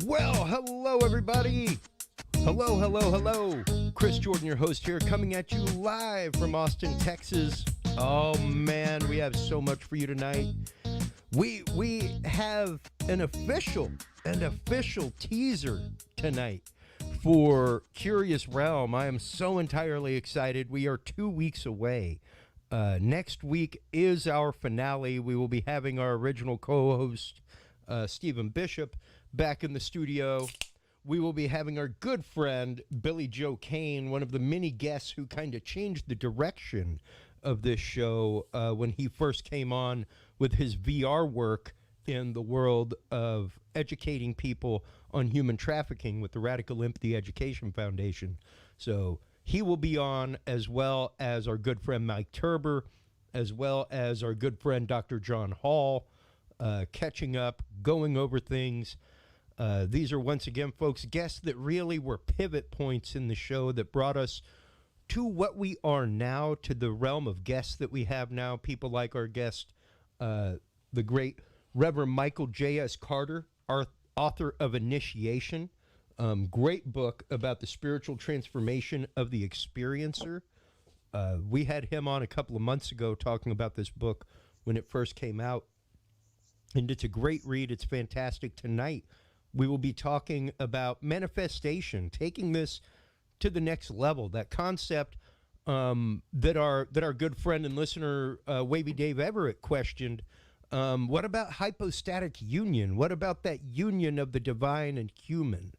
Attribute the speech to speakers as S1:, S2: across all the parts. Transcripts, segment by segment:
S1: Well, hello, everybody. Hello. Chris Jordan, your host here, coming at you live from Austin, Texas. Oh, man, we have so much for you tonight. We have an official teaser tonight for Curious Realm. I am so entirely excited. We are 2 weeks away. Next week is our finale. We will be having our original co-host, Stephen Bishop, back in the studio. We will be having our good friend, Billy Joe Kane, one of the many guests who kind of changed the direction of this show when he first came on with his VR work in the world of educating people on human trafficking with the Radical Empathy Education Foundation. So he will be on, as well as our good friend Mike Turber, as well as our good friend Dr. John Hall, catching up, going over things. These are, once again, folks, guests that really were pivot points in the show that brought us to what we are now, to the realm of guests that we have now. People like our guest, the great Reverend Michael JS Carter, our author of Initiation. Great book about the spiritual transformation of the experiencer. We had him on a couple of months ago talking about this book when it first came out. And it's a great read. It's fantastic. Tonight, we will be talking about manifestation, taking this to the next level. That concept that our good friend and listener, Wavy Dave Everett, questioned. What about hypostatic union? What about that union of the divine and human,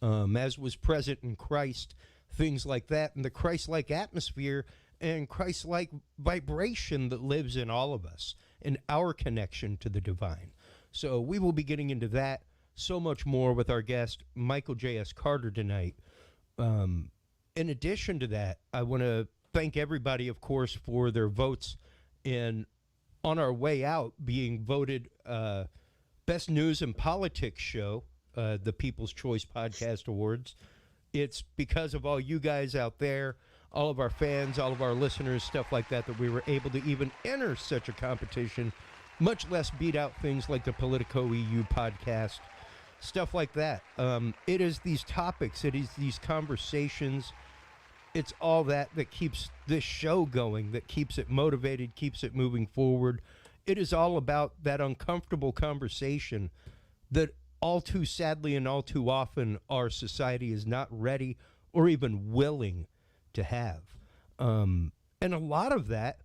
S1: as was present in Christ? Things like that, and the Christ-like atmosphere and Christ-like vibration that lives in all of us, and our connection to the divine. So we will be getting into that, so much more, with our guest, Michael JS Carter, tonight. In addition to that, I want to thank everybody, of course, for their votes in On Our Way Out being voted Best News and Politics Show, the People's Choice Podcast Awards. It's because of all you guys out there, all of our fans, all of our listeners, stuff like that, that we were able to even enter such a competition, much less beat out things like the Politico EU podcast, stuff like that. It is these topics, it is these conversations, it's all that keeps this show going, that keeps it motivated, keeps it moving forward. It is all about that uncomfortable conversation that all too sadly and all too often our society is not ready or even willing to have. And a lot of that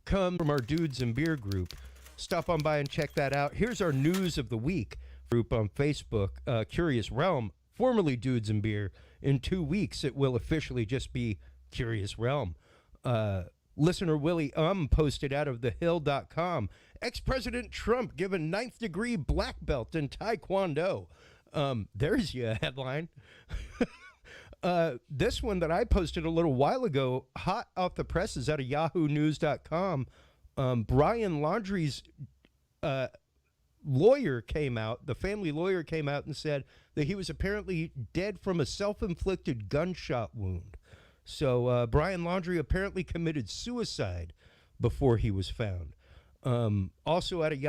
S1: comes from our Dudes and Beer group. Stop on by and check that out. Here's our News of the Week group on Facebook, Curious Realm, formerly Dudes and Beer. In 2 weeks, it will officially just be Curious Realm. Listener Willie posted out of thehill.com, ex-President Trump given 9th degree black belt in Taekwondo. There's your headline. This one that I posted a little while ago, hot off the presses out of yahoonews.com. Brian Laundrie's lawyer came out, the family lawyer came out and said that he was apparently dead from a self-inflicted gunshot wound. So Brian Laundrie apparently committed suicide before he was found. Also out of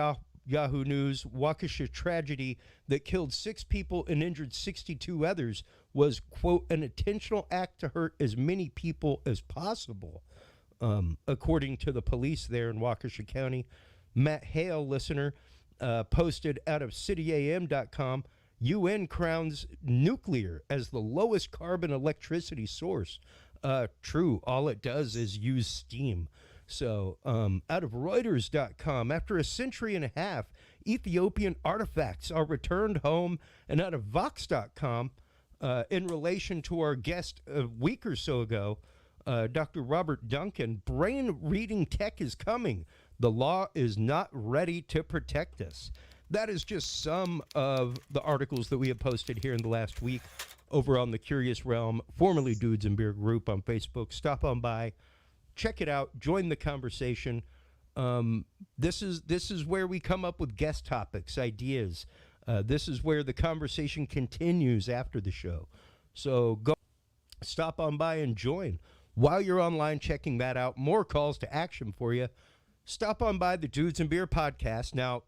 S1: Yahoo News, Waukesha tragedy that killed 6 people and injured 62 others was, quote, an intentional act to hurt as many people as possible, according to the police there in Waukesha County. Matt Hale, listener, posted out of cityam.com, UN crowns nuclear as the lowest carbon electricity source. True, all it does is use steam. So out of Reuters.com, after a century and a half, Ethiopian artifacts are returned home. And out of Vox.com, in relation to our guest a week or so ago, Dr. Robert Duncan, brain reading tech is coming. The law is not ready to protect us. That is just some of the articles that we have posted here in the last week over on the Curious Realm, formerly Dudes and Beer group on Facebook. Stop on by, check it out, join the conversation. This is where we come up with guest topics, ideas. This is where the conversation continues after the show. So go, stop on by and join. While you're online checking that out, more calls to action for you. Stop on by the Dudes and Beer podcast. Now,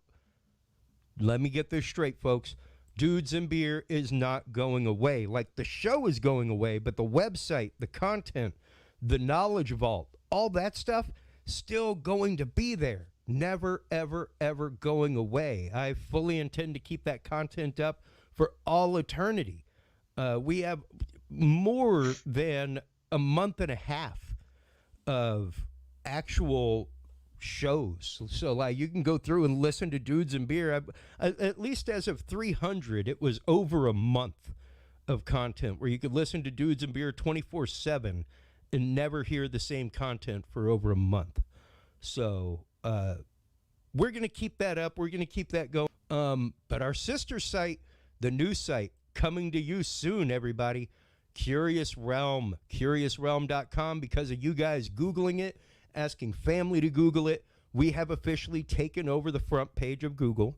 S1: let me get this straight, folks. Dudes and Beer is not going away. Like, the show is going away, but the website, the content, the knowledge vault, all that stuff, still going to be there. Never, ever, ever going away. I fully intend to keep that content up for all eternity. We have more than a month and a half of actual shows. So like, you can go through and listen to Dudes and Beer. At least as of 300, it was over a month of content where you could listen to Dudes and Beer 24/7 and never hear the same content for over a month. So we're going to keep that up. We're going to keep that going. But our sister site, the new site, coming to you soon, everybody. Curious Realm, curiousrealm.com. Because of you guys Googling it, asking family to Google it, we have officially taken over the front page of Google.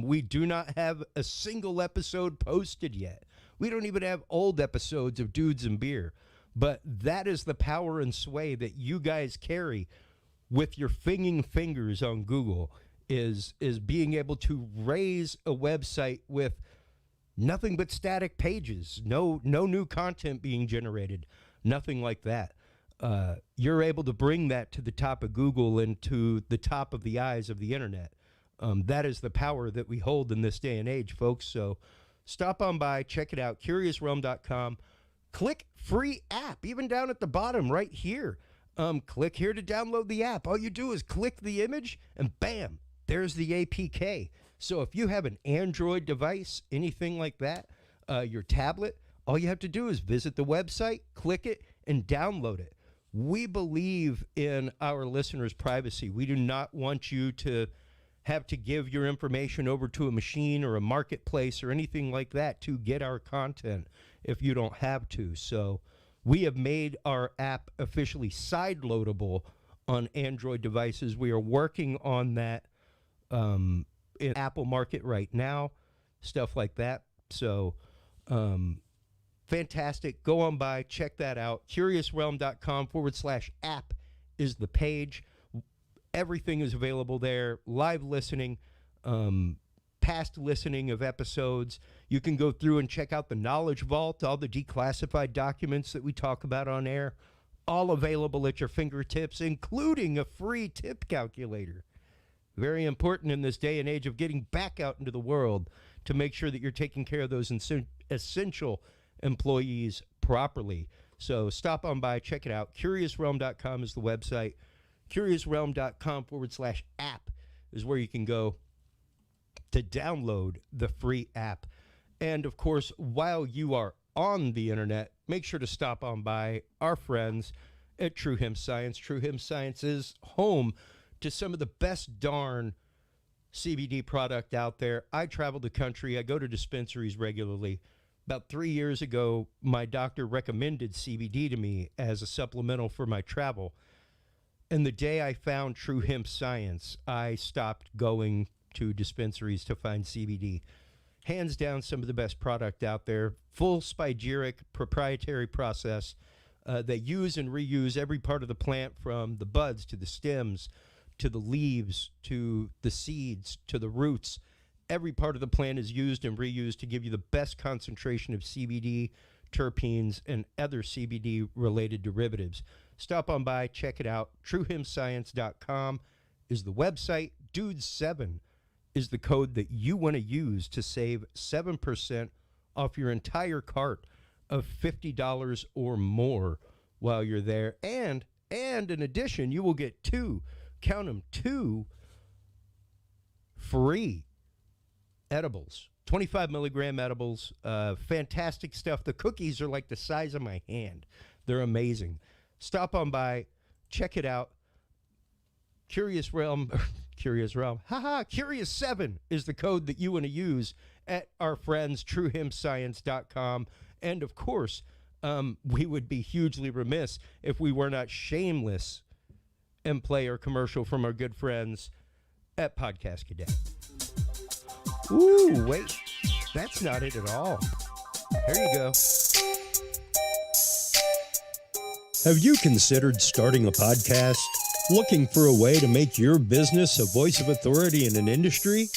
S1: We do not have a single episode posted yet. We don't even have old episodes of Dudes and Beer. But that is the power and sway that you guys carry with your fingers on Google, is being able to raise a website with nothing but static pages, no new content being generated, nothing like that. You're able to bring that to the top of Google and to the top of the eyes of the internet. That is the power that we hold in this day and age, folks. So stop on by, check it out, curiousrealm.com. Click free app, even down at the bottom right here. Click here to download the app. All you do is click the image and bam, there's the APK. So if you have an Android device, anything like that, your tablet, all you have to do is visit the website, click it, and download it. We believe in our listeners' privacy. We do not want you to have to give your information over to a machine or a marketplace or anything like that to get our content if you don't have to. So we have made our app officially side-loadable on Android devices. We are working on that in Apple Market right now, stuff like that. So fantastic. Go on by, check that out. curiousrealm.com/app is the page. Everything is available there. Live listening, past listening of episodes. You can go through and check out the Knowledge Vault, all the declassified documents that we talk about on air, all available at your fingertips, including a free tip calculator. Very important in this day and age of getting back out into the world to make sure that you're taking care of those essential employees properly. So stop on by, check it out. curiousrealm.com is the website. curiousrealm.com/app is where you can go to download the free app. And of course, while you are on the internet, make sure to stop on by our friends at True Hemp Science. True Hemp Science is home to some of the best darn CBD product out there. I travel the country. I go to dispensaries regularly. About 3 years ago, my doctor recommended CBD to me as a supplemental for my travel. And the day I found True Hemp Science, I stopped going to dispensaries to find CBD. Hands down, some of the best product out there. Full spigeric proprietary process. They use and reuse every part of the plant, from the buds to the stems to the leaves to the seeds to the roots. Every part of the plant is used and reused to give you the best concentration of CBD, terpenes, and other CBD-related derivatives. Stop on by, check it out. TrueHempScience.com is the website. Dude7 is the code that you want to use to save 7% off your entire cart of $50 or more while you're there. And in addition, you will get two free edibles, 25 milligram edibles. Fantastic stuff. The cookies are like the size of my hand. They're amazing. Stop on by, check it out. Curious Realm, Curious 7 is the code that you want to use at our friends TrueHempScience.com. And of course, we would be hugely remiss if we were not shameless and play our commercial from our good friends at Podcast Cadet. Ooh, wait, that's not it at all. Here you go. Have you considered starting a podcast? Looking for a way to make your business a voice of authority in an industry?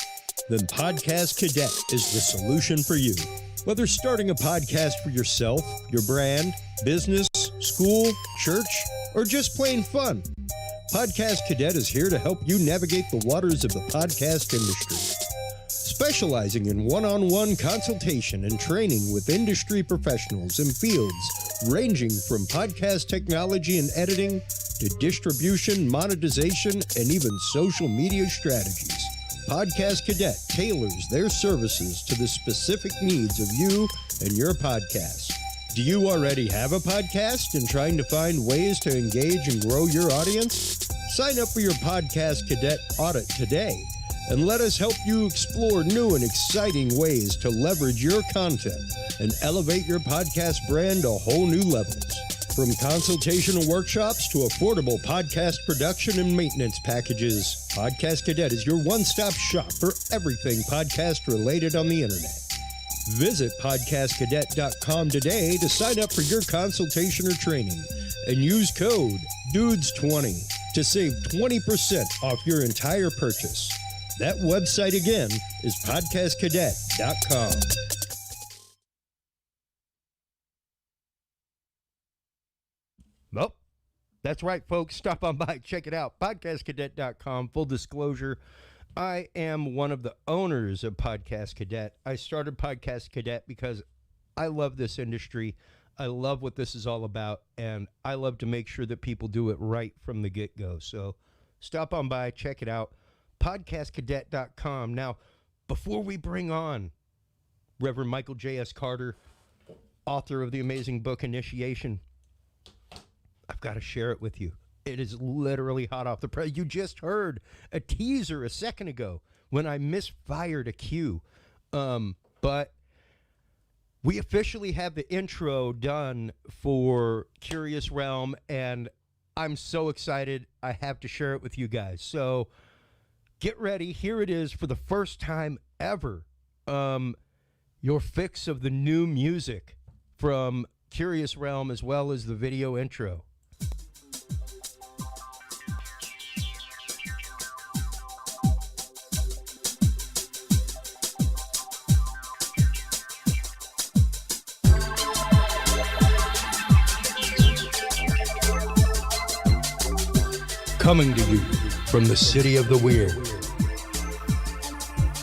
S1: then Podcast Cadet is the solution for you. Whether starting a podcast for yourself, your brand, business, school, church, or just plain fun, Podcast Cadet is here to help you navigate the waters of the podcast industry. Specializing in one-on-one consultation and training with industry professionals in fields ranging from podcast technology and editing to distribution, monetization, and even social media strategies. Podcast Cadet tailors their services to the specific needs of you and your podcast. Do you already have a podcast and trying to find ways to engage and grow your audience? Sign up for your Podcast Cadet audit today and let us help you explore new and exciting ways to leverage your content and elevate your podcast brand to whole new levels. From consultational workshops to affordable podcast production and maintenance packages, Podcast Cadet is your one-stop shop for everything podcast related on the internet. Visit podcastcadet.com today to sign up for your consultation or training and use code DUDES20 to save 20% off your entire purchase. That website again is podcastcadet.com. Well, that's right, folks. Stop on by, check it out. Podcastcadet.com. Full disclosure, I am one of the owners of Podcast Cadet. I started Podcast Cadet because I love this industry. I love what this is all about, and I love to make sure that people do it right from the get-go. So stop on by, check it out. Podcastcadet.com. Now, before we bring on Reverend Michael JS Carter, author of the amazing book Initiation, I've got to share it with you. It is literally hot off the press. You just heard a teaser a second ago when I misfired a cue. But we officially have the intro done for Curious Realm, and I'm so excited. I have to share it with you guys. So get ready. Here it is for the first time ever. Your fix of the new music from Curious Realm as well as the video intro. Coming to you from the city of the weird.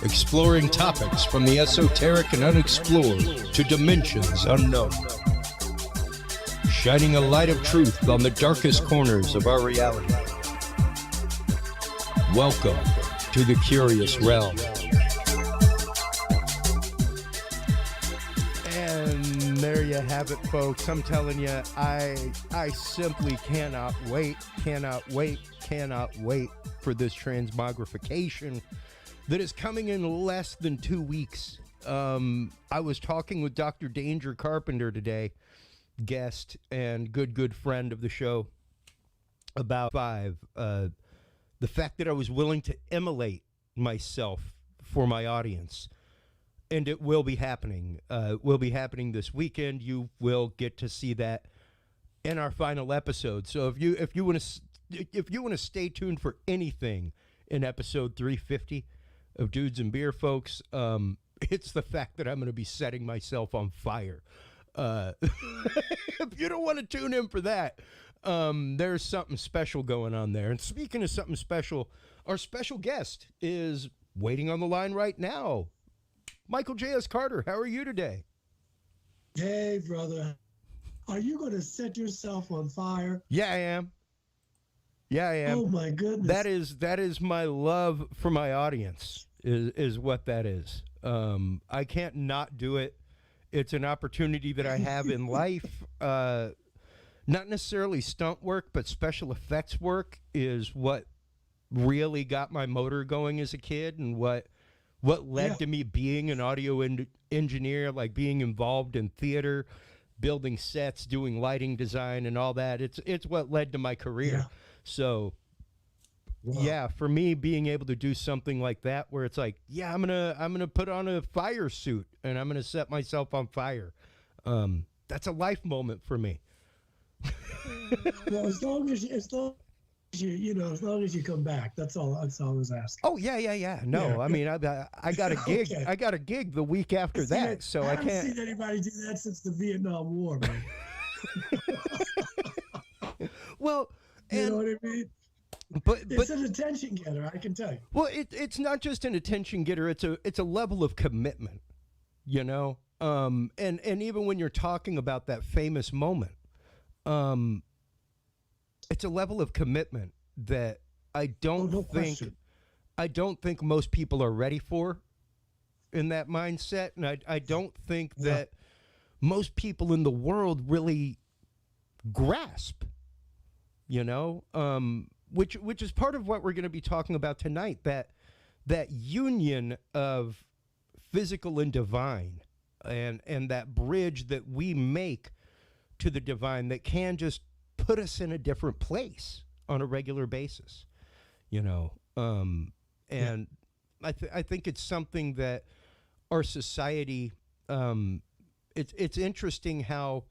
S1: Exploring topics from the esoteric and unexplored to dimensions unknown. Shining a light of truth on the darkest corners of our reality. Welcome to the Curious Realm. And there you have it, folks. I'm telling you, I simply cannot wait for this transmogrification that is coming in less than 2 weeks. I was talking with Dr. Danger Carpenter today, guest and good friend of the show, about the fact that I was willing to immolate myself for my audience. And it will be happening. Will be happening this weekend. You will get to see that in our final episode. So if you want to stay tuned for anything in episode 350 of Dudes and Beer, folks, it's the fact that I'm going to be setting myself on fire. If you don't want to tune in for that, there's something special going on there. And speaking of something special, our special guest is waiting on the line right now. Michael JS Carter, how are you today?
S2: Hey, brother. Are you going to set yourself on fire?
S1: Yeah, I am.
S2: Oh my goodness.
S1: That is my love for my audience is what that is. I can't not do it. It's an opportunity that I have in life. Not necessarily stunt work, but special effects work is what really got my motor going as a kid, and what led to me being an audio engineer, like being involved in theater, building sets, doing lighting design and all that. It's what led to my career.
S2: Yeah.
S1: So, yeah, for me, being able to do something like that, where it's like, yeah, I'm gonna put on a fire suit and I'm gonna set myself on fire. That's a life moment for me.
S2: Well, as long as long as you come back, that's all I was asking.
S1: Oh yeah. No,
S2: Yeah.
S1: I mean, I got a gig.
S2: Okay.
S1: I got a gig the week after that, so I
S2: haven't
S1: can't.
S2: seen anybody do that since the Vietnam War, man.
S1: Well,
S2: You know
S1: and
S2: what I mean?
S1: but
S2: It's an attention getter, I can tell you.
S1: well, it's not just an attention getter. It's a level of commitment, you know. And even when you're talking about that famous moment, it's a level of commitment that I don't
S2: no
S1: think
S2: question.
S1: I don't think most people are ready for in that mindset, and I don't think
S2: Yeah.
S1: that most people in the world really grasp, you know, which is part of what we're going to be talking about tonight, that union of physical and divine, and that bridge that we make to the divine that can just put us in a different place on a regular basis, you know. And I think it's something that our society, it's interesting how,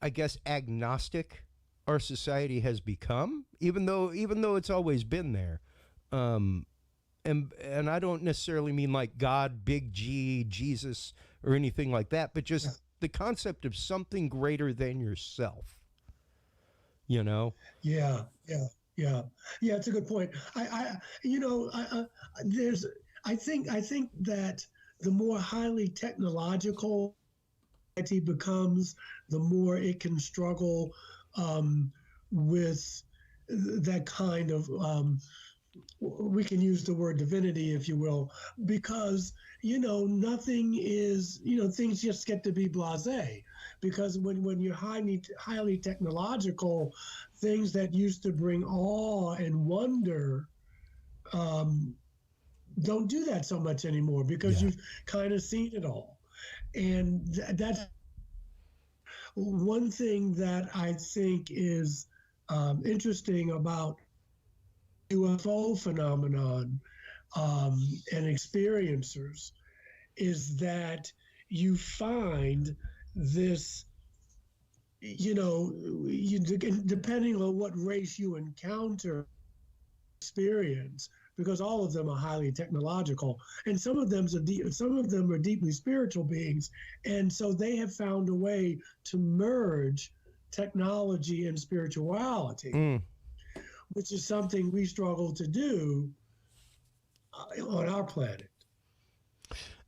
S1: I guess, agnostic our society has become, even though it's always been there. And I don't necessarily mean like God, big G, Jesus, or anything like that, but just the concept of something greater than yourself. You know?
S2: Yeah. It's a good point. There's, I think that the more highly technological society becomes, the more it can struggle with that kind of, we can use the word divinity, if you will, because, nothing is, things just get to be blasé. Because when you're highly technological, things that used to bring awe and wonder don't do that so much anymore, because you've kind of seen it all. And that's one thing that I think is interesting about UFO phenomenon and experiencers, is that you find this, depending on what race you encounter, experience, because all of them are highly technological, and some of them are deeply spiritual beings, and so they have found a way to merge technology and spirituality, which is something we struggle to do on our planet.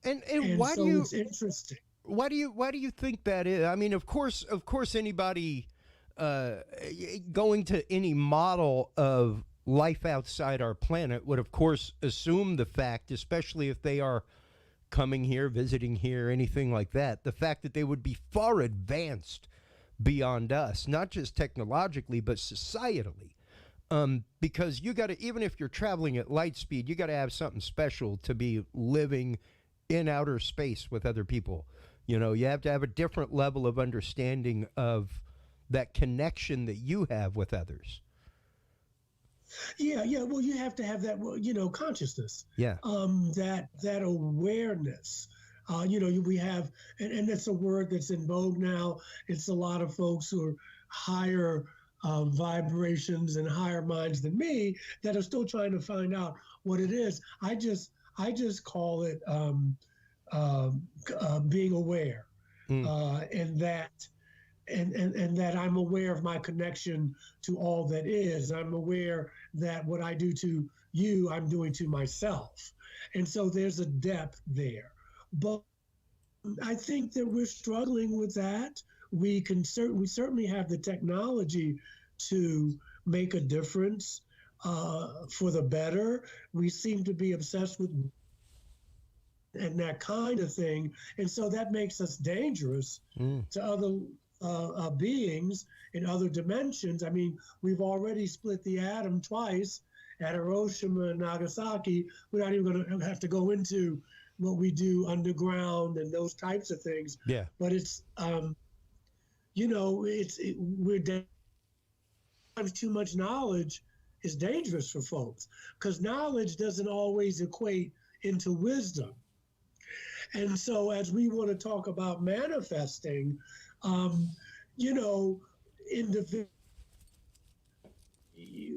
S1: And
S2: why so do you? It's interesting.
S1: Why do you think that is? I mean, of course, anybody going to any model of life outside our planet would, of course, assume the fact, especially if they are coming here, visiting here, anything like that, the fact that they would be far advanced beyond us, not just technologically, but societally. Because you got to, even if you're traveling at light speed, you got to have something special to be living in outer space with other people. You know, you have to have a different level of understanding of that connection that you have with others.
S2: Yeah. Well, you have to have that, consciousness.
S1: Yeah.
S2: That awareness. We have, and that's a word that's in vogue now. It's a lot of folks who are higher vibrations and higher minds than me that are still trying to find out what it is. I just call it being aware, and that I'm aware of my connection to all that is. I'm aware that what I do to you, I'm doing to myself, and so there's a depth there. But I think that we're struggling with that. We certainly have the technology to make a difference for the better. We seem to be obsessed with and that kind of thing, and so that makes us dangerous to other beings in other dimensions. I mean, we've already split the atom twice at Hiroshima and Nagasaki. We're not even going to have to go into what we do underground and those types of things.
S1: Yeah.
S2: But it's too much knowledge is dangerous for folks, because knowledge doesn't always equate into wisdom. And so as we want to talk about manifesting,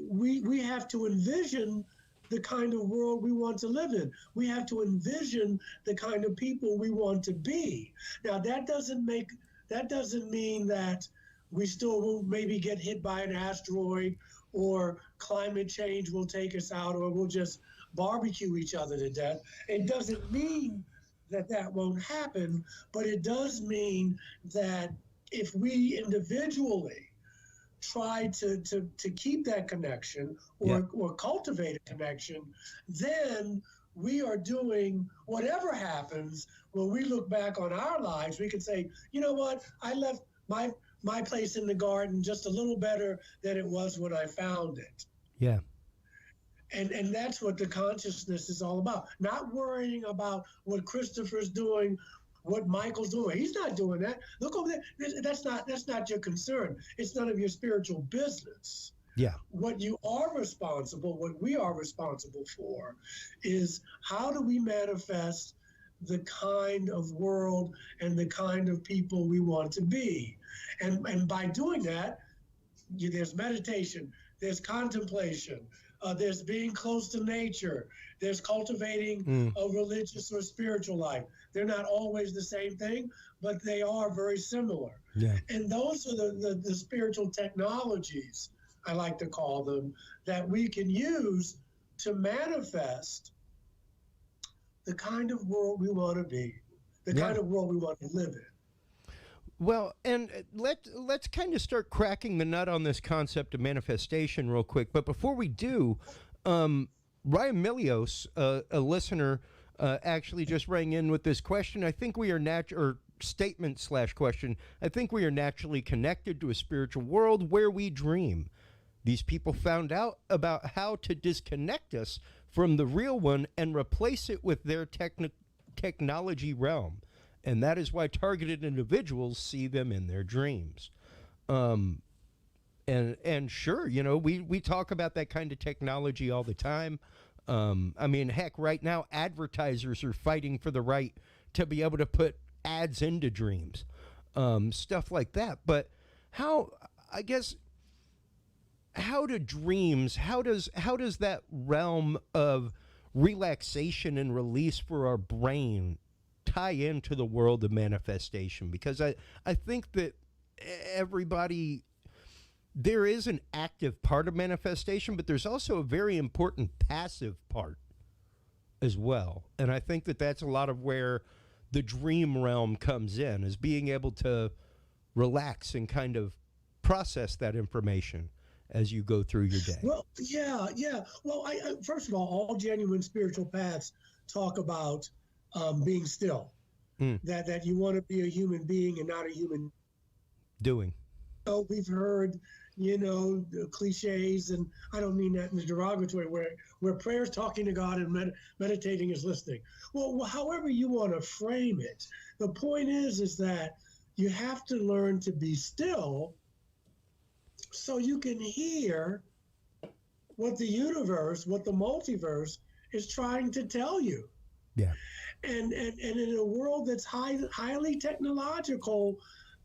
S2: we have to envision the kind of world we want to live in. We have to envision the kind of people we want to be. Now, that doesn't mean that we still will maybe get hit by an asteroid, or climate change will take us out, or we'll just barbecue each other to death. It doesn't mean that won't happen, but it does mean that if we individually try to keep that connection, or cultivate a connection, then we are doing whatever happens. When we look back on our lives, we can say, you know what, I left my place in the garden just a little better than it was when I found it.
S1: Yeah.
S2: And that's what the consciousness is all about. Not worrying about what Christopher's doing, what Michael's doing. He's not doing that. Look over there. That's not your concern. It's none of your spiritual business.
S1: Yeah.
S2: What we are responsible for is, how do we manifest the kind of world and the kind of people we want to be? And by doing that, there's meditation, there's contemplation, there's being close to nature, there's cultivating a religious or spiritual life. They're not always the same thing, but they are very similar.
S1: Yeah.
S2: And those are the spiritual technologies, I like to call them, that we can use to manifest the kind of world we want to be, the kind of world we want to live in.
S1: Well, and let's kind of start cracking the nut on this concept of manifestation real quick. But before we do, Ryan Milios, a listener, actually just rang in with this question. I think we are statement/question. I think we are naturally connected to a spiritual world where we dream. These people found out about how to disconnect us from the real one and replace it with their technology realm. And that is why targeted individuals see them in their dreams. And sure, we talk about that kind of technology all the time. I mean, heck, right now, advertisers are fighting for the right to be able to put ads into dreams, stuff like that. But how do dreams, how does that realm of relaxation and release for our brain tie into the world of manifestation? Because I think that there is an active part of manifestation, but there's also a very important passive part as well. And I think that that's a lot of where the dream realm comes in, is being able to relax and kind of process that information as you go through your day.
S2: Well, yeah. Well, I first of all genuine spiritual paths talk about being still, that you want to be a human being and not a human
S1: doing.
S2: We've heard, the cliches, and I don't mean that in a derogatory way, where prayer is talking to God and meditating is listening. Well, however you want to frame it, the point is that you have to learn to be still so you can hear what the universe, what the multiverse is trying to tell you.
S1: Yeah.
S2: And in a world that's highly technological,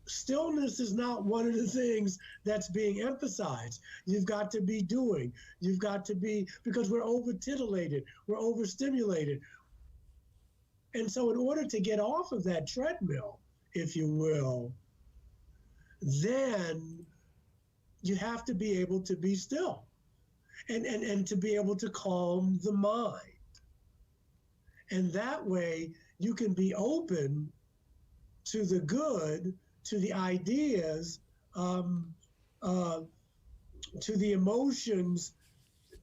S2: stillness is not one of the things that's being emphasized. You've got to be doing. You've got to be, because we're over-titillated, we're overstimulated. And so in order to get off of that treadmill, if you will, then you have to be able to be still and to be able to calm the mind. And that way you can be open to the good, to the ideas, to the emotions,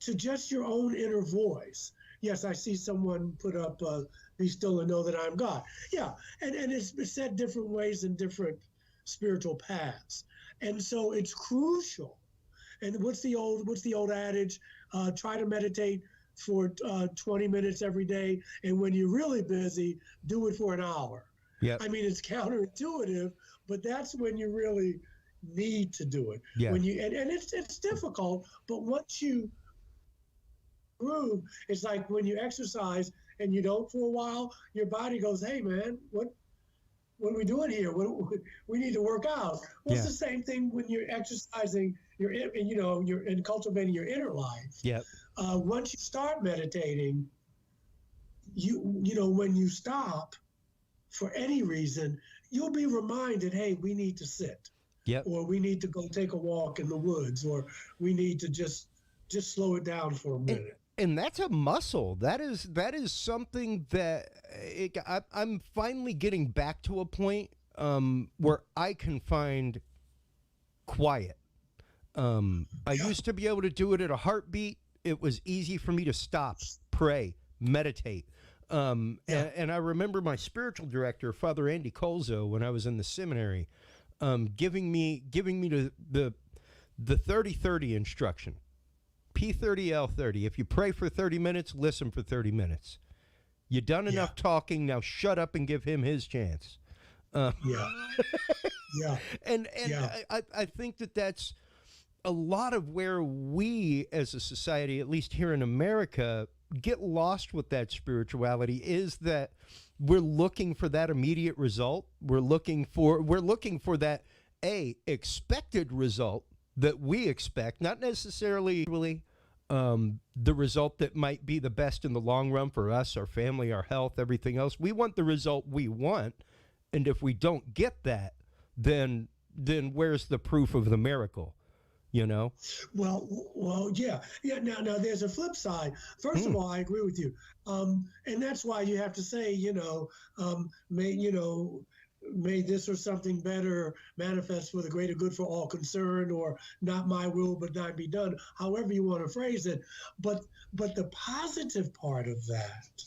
S2: to just your own inner voice. Yes, I see someone put up, be still and know that I'm God. Yeah, and it's said different ways in different spiritual paths. And so it's crucial. And what's the old adage? Try to meditate for 20 minutes every day, and when you're really busy, do it for an hour.
S1: Yeah.
S2: I mean, it's counterintuitive, but that's when you really need to do it.
S1: Yeah.
S2: When you and it's difficult, but once you groove, it's like when you exercise and you don't for a while, your body goes, "Hey man, what are we doing here? We need to work out. Well, it's
S1: Yeah.
S2: the same thing when you're exercising you're in cultivating your inner life.
S1: Yep.
S2: Once you start meditating, when you stop for any reason, you'll be reminded, hey, we need to sit,
S1: Yep.
S2: or we need to go take a walk in the woods, or we need to just slow it down for a minute.
S1: And that's a muscle. That is something that I'm finally getting back to a point where I can find quiet. I used to be able to do it at a heartbeat. It was easy for me to stop, pray, meditate. And I remember my spiritual director, Father Andy Colzo, when I was in the seminary, giving me the 30-30 instruction. P30, L30. If you pray for 30 minutes, listen for 30 minutes. You done enough talking, now shut up and give him his chance.
S2: Yeah.
S1: And I think that's a lot of where we as a society, at least here in America, get lost with that spirituality, is that we're looking for that immediate result. We're looking for that expected result that we expect, not necessarily really the result that might be the best in the long run for us, our family, our health, everything else. We want the result we want, and if we don't get that, then where's the proof of the miracle? You know?
S2: Well, yeah. Now there's a flip side. First of all, I agree with you, and that's why you have to say, may this or something better manifest for the greater good for all concerned, or not my will but thine be done, however you want to phrase it. But the positive part of that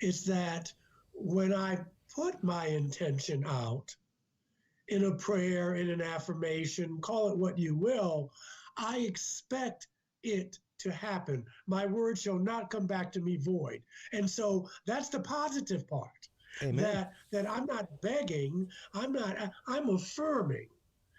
S2: is that when I put my intention out in a prayer, in an affirmation, call it what you will, I expect it to happen. My word shall not come back to me void. And so that's the positive part. Amen. That I'm not begging, I'm affirming.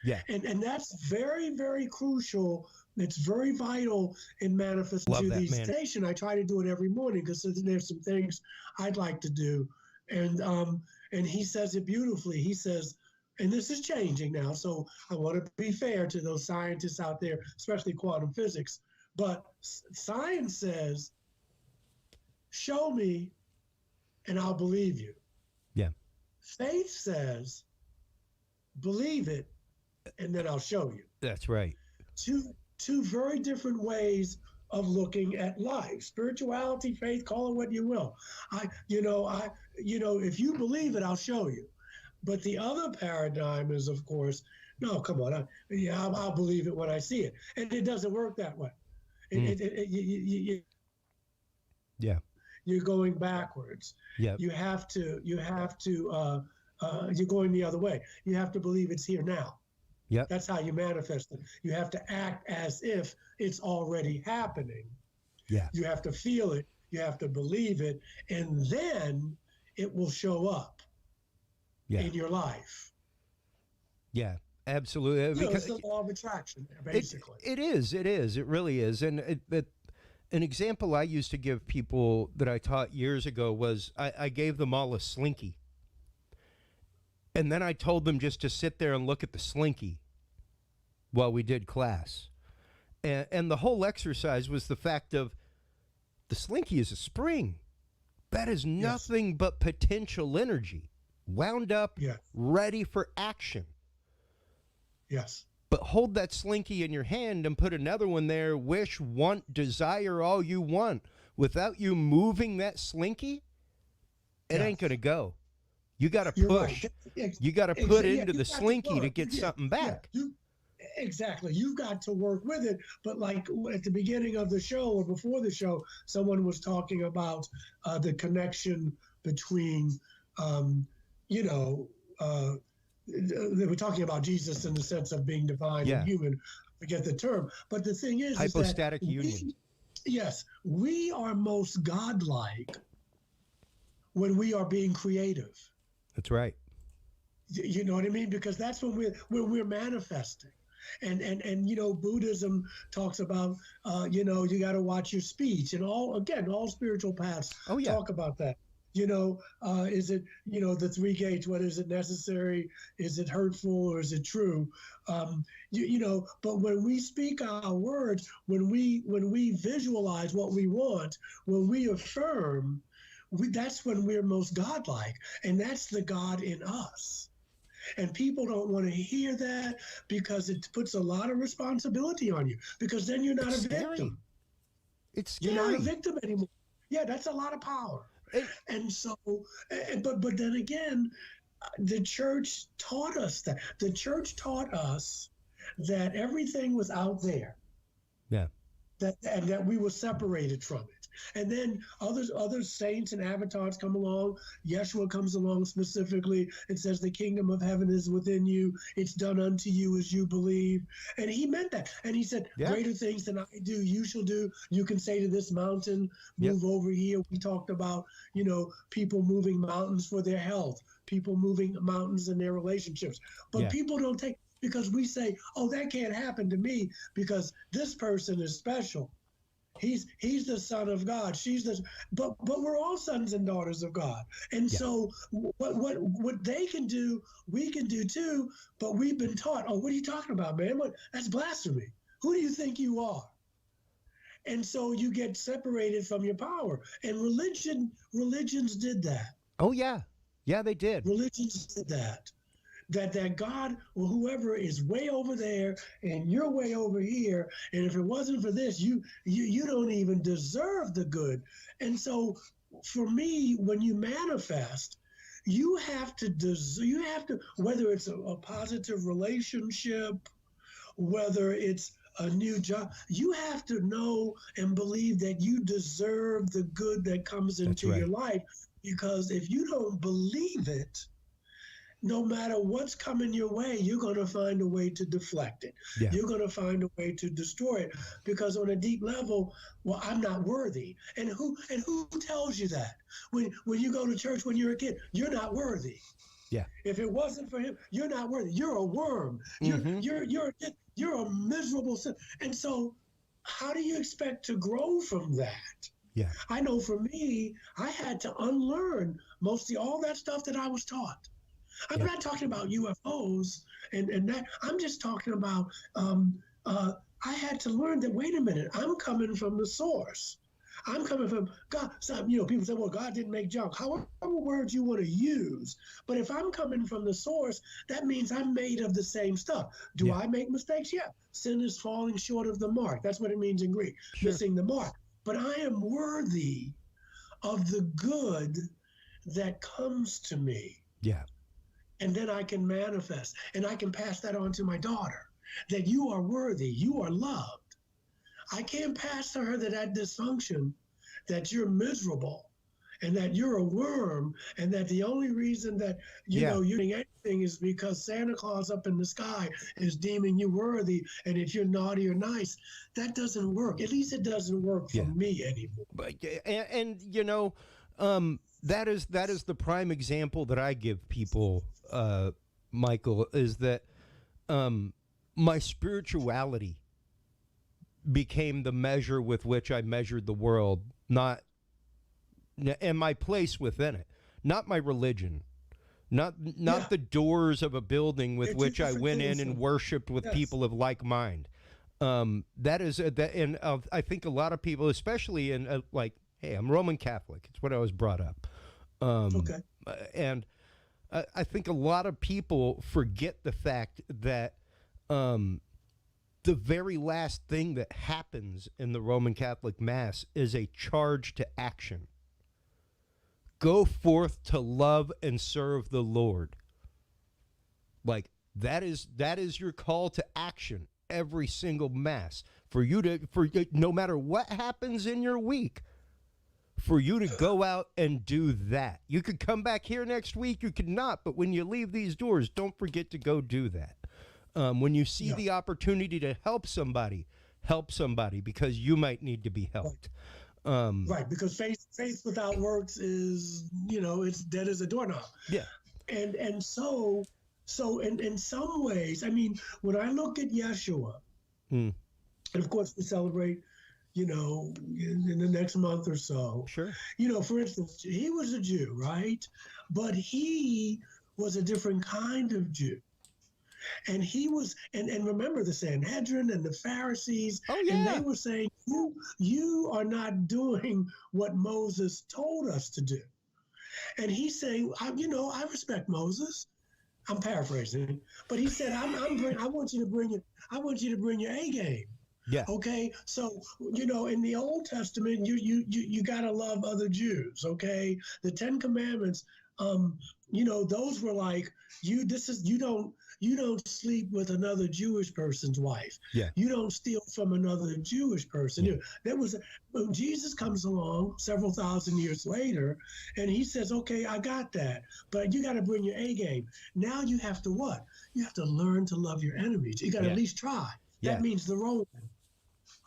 S1: Yeah.
S2: And that's very, very crucial. It's very vital in manifesting to the station. I try to do it every morning because there's some things I'd like to do. And he says it beautifully. He says, and this is changing now, so I want to be fair to those scientists out there, especially quantum physics. But science says, show me and I'll believe you.
S1: Yeah.
S2: Faith says, believe it and then I'll show you.
S1: That's right.
S2: Two very different ways of looking at life. Spirituality, faith, call it what you will. If you believe it, I'll show you. But the other paradigm is, of course, no, come on, I'll believe it when I see it, and it doesn't work that way. You're going backwards.
S1: Yeah.
S2: You're going the other way. You have to believe it's here now.
S1: Yeah.
S2: That's how you manifest it. You have to act as if it's already happening.
S1: Yeah.
S2: You have to feel it. You have to believe it, and then it will show up. In your life.
S1: Yeah, absolutely.
S2: It's the law of attraction, basically.
S1: It is. It really is. And an example I used to give people that I taught years ago was I gave them all a slinky. And then I told them just to sit there and look at the slinky while we did class. And the whole exercise was the fact of the slinky is a spring. That is nothing but potential energy. Wound up, ready for action.
S2: Yes.
S1: But hold that slinky in your hand and put another one there. Wish, want, desire all you want. Without you moving that slinky, it ain't going to go. You got to push. Right. You got to put into the slinky to get something back.
S2: Exactly. You've got to work with it. But like at the beginning of the show or before the show, someone was talking about the connection between they were talking about Jesus in the sense of being divine and human. I forget the term. But the thing is
S1: hypostatic union.
S2: We are most godlike when we are being creative.
S1: That's right.
S2: You know what I mean? Because that's when we're manifesting. And Buddhism talks about you got to watch your speech, and all spiritual paths talk about that. Is it, the three gates? What is it necessary? Is it hurtful, or is it true? But when we speak our words, when we visualize what we want, when we affirm, that's when we're most godlike, and that's the God in us. And people don't want to hear that because it puts a lot of responsibility on you, because then you're not a victim.
S1: It's scary.
S2: You're not a victim anymore. Yeah, that's a lot of power. And so, but then again, the church taught us that. The church taught us that everything was out there.
S1: Yeah.
S2: And that we were separated from it. And then other saints and avatars come along. Yeshua comes along specifically and says, the kingdom of heaven is within you. It's done unto you as you believe. And he meant that. And he said, greater things than I do, you shall do. You can say to this mountain, move over here. We talked about, people moving mountains for their health, people moving mountains in their relationships. But people don't take, because we say, oh, that can't happen to me because this person is special. He's the son of God. But we're all sons and daughters of God. And so what they can do, we can do too. But we've been taught, oh, what are you talking about, man? That's blasphemy. Who do you think you are? And so you get separated from your power. And religions did that.
S1: Oh yeah, they did.
S2: Religions did that. That God or whoever is way over there and you're way over here, and if it wasn't for this, you don't even deserve the good. And so for me, when you manifest, you have to whether it's a positive relationship, whether it's a new job, you have to know and believe that you deserve the good that comes into your life, because if you don't believe it, no matter what's coming your way, you're going to find a way to deflect it. Yeah. You're going to find a way to destroy it, because on a deep level, well, I'm not worthy. And who tells you that? When you go to church when you're a kid, you're not worthy. Yeah. If it wasn't for him, you're not worthy. You're a worm. You're a miserable sin. And so, how do you expect to grow from that? Yeah. I know for me, I had to unlearn mostly all that stuff that I was taught. I'm not talking about UFOs and that. I'm just talking about I had to learn that, wait a minute, I'm coming from the source. I'm coming from God. So, people say, well, God didn't make junk. However words you want to use. But if I'm coming from the source, that means I'm made of the same stuff. Do I make mistakes? Yeah. Sin is falling short of the mark. That's what it means in Greek, missing the mark. But I am worthy of the good that comes to me. Yeah. And then I can manifest, and I can pass that on to my daughter, that you are worthy, you are loved. I can't pass to her that dysfunction, that you're miserable, and that you're a worm, and that the only reason that you're doing anything is because Santa Claus up in the sky is deeming you worthy, and if you're naughty or nice, that doesn't work. At least it doesn't work for me anymore.
S1: But, that is the prime example that I give people, Michael, is that my spirituality became the measure with which I measured the world, and my place within it, not my religion, not the doors of a building with which I went in and worshipped with people of like mind. That is and I think a lot of people, especially in hey, I'm Roman Catholic. It's what I was brought up. And I think a lot of people forget the fact that the very last thing that happens in the Roman Catholic Mass is a charge to action. Go forth to love and serve the Lord. Like that is your call to action every single Mass, for no matter what happens in your week, for you to go out and do that. You could come back here next week, you could not, but when you leave these doors, don't forget to go do that. When you see the opportunity to help somebody, because you might need to be helped.
S2: Right, because faith without works is, it's dead as a doorknob. Yeah. And so in some ways, I mean, when I look at Yeshua, and of course we celebrate in the next month or so.
S1: Sure.
S2: For instance, he was a Jew, right? But he was a different kind of Jew. And he was, and remember the Sanhedrin and the Pharisees,
S1: Oh,
S2: and they
S1: yeah.
S2: were saying, you are not doing what Moses told us to do. And he's saying, I respect Moses. I'm paraphrasing, but he said, I want you to bring your A game.
S1: Yeah.
S2: Okay, so in the Old Testament, you gotta love other Jews. Okay, the Ten Commandments, those were like you don't sleep with another Jewish person's wife.
S1: Yeah.
S2: You don't steal from another Jewish person.
S1: Yeah.
S2: There was Jesus comes along several thousand years later, and he says, okay, I got that, but you got to bring your A game. Now you have to what? You have to learn to love your enemies. You got to at least try.
S1: Yeah.
S2: That means the Roman.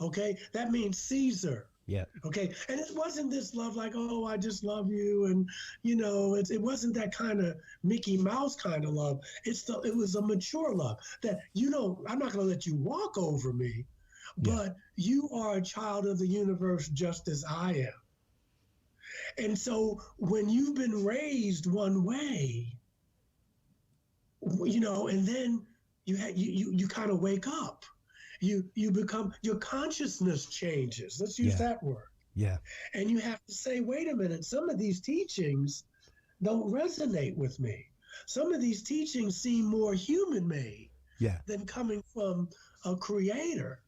S2: Okay, that means Caesar.
S1: Yeah.
S2: Okay, and it wasn't this love like, oh, I just love you, and it wasn't that kind of Mickey Mouse kind of love. It was a mature love that I'm not going to let you walk over me, but you are a child of the universe just as I am. And so when you've been raised one way, and then you kind of wake up. You become, your consciousness changes. Let's use that word.
S1: Yeah.
S2: And you have to say, wait a minute, some of these teachings don't resonate with me. Some of these teachings seem more human-made than coming from a creator.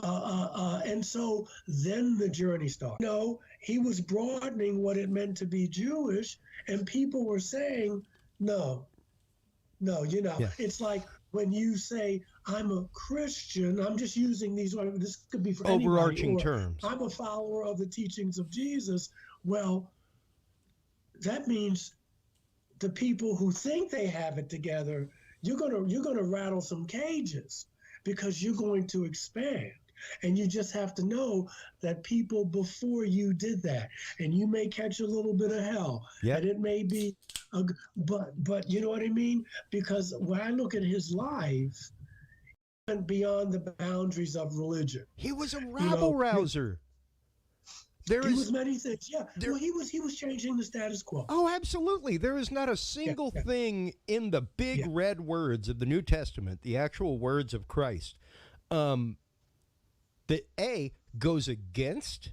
S2: And so then the journey started. He was broadening what it meant to be Jewish, and people were saying, no. It's like when you say, I'm a Christian, I'm just using these, this could be for
S1: overarching
S2: anybody,
S1: terms.
S2: I'm a follower of the teachings of Jesus. Well, that means the people who think they have it together, you're gonna rattle some cages, because you're going to expand. And you just have to know that people before you did that, and you may catch a little bit of hell, and it may be, but you know what I mean? Because when I look at his life, he went beyond the boundaries of religion.
S1: He was a rabble rouser.
S2: He was many things. Yeah. Well, he was changing the status quo.
S1: Oh, absolutely. There is not a single thing in the big red words of the New Testament, the actual words of Christ, that A, goes against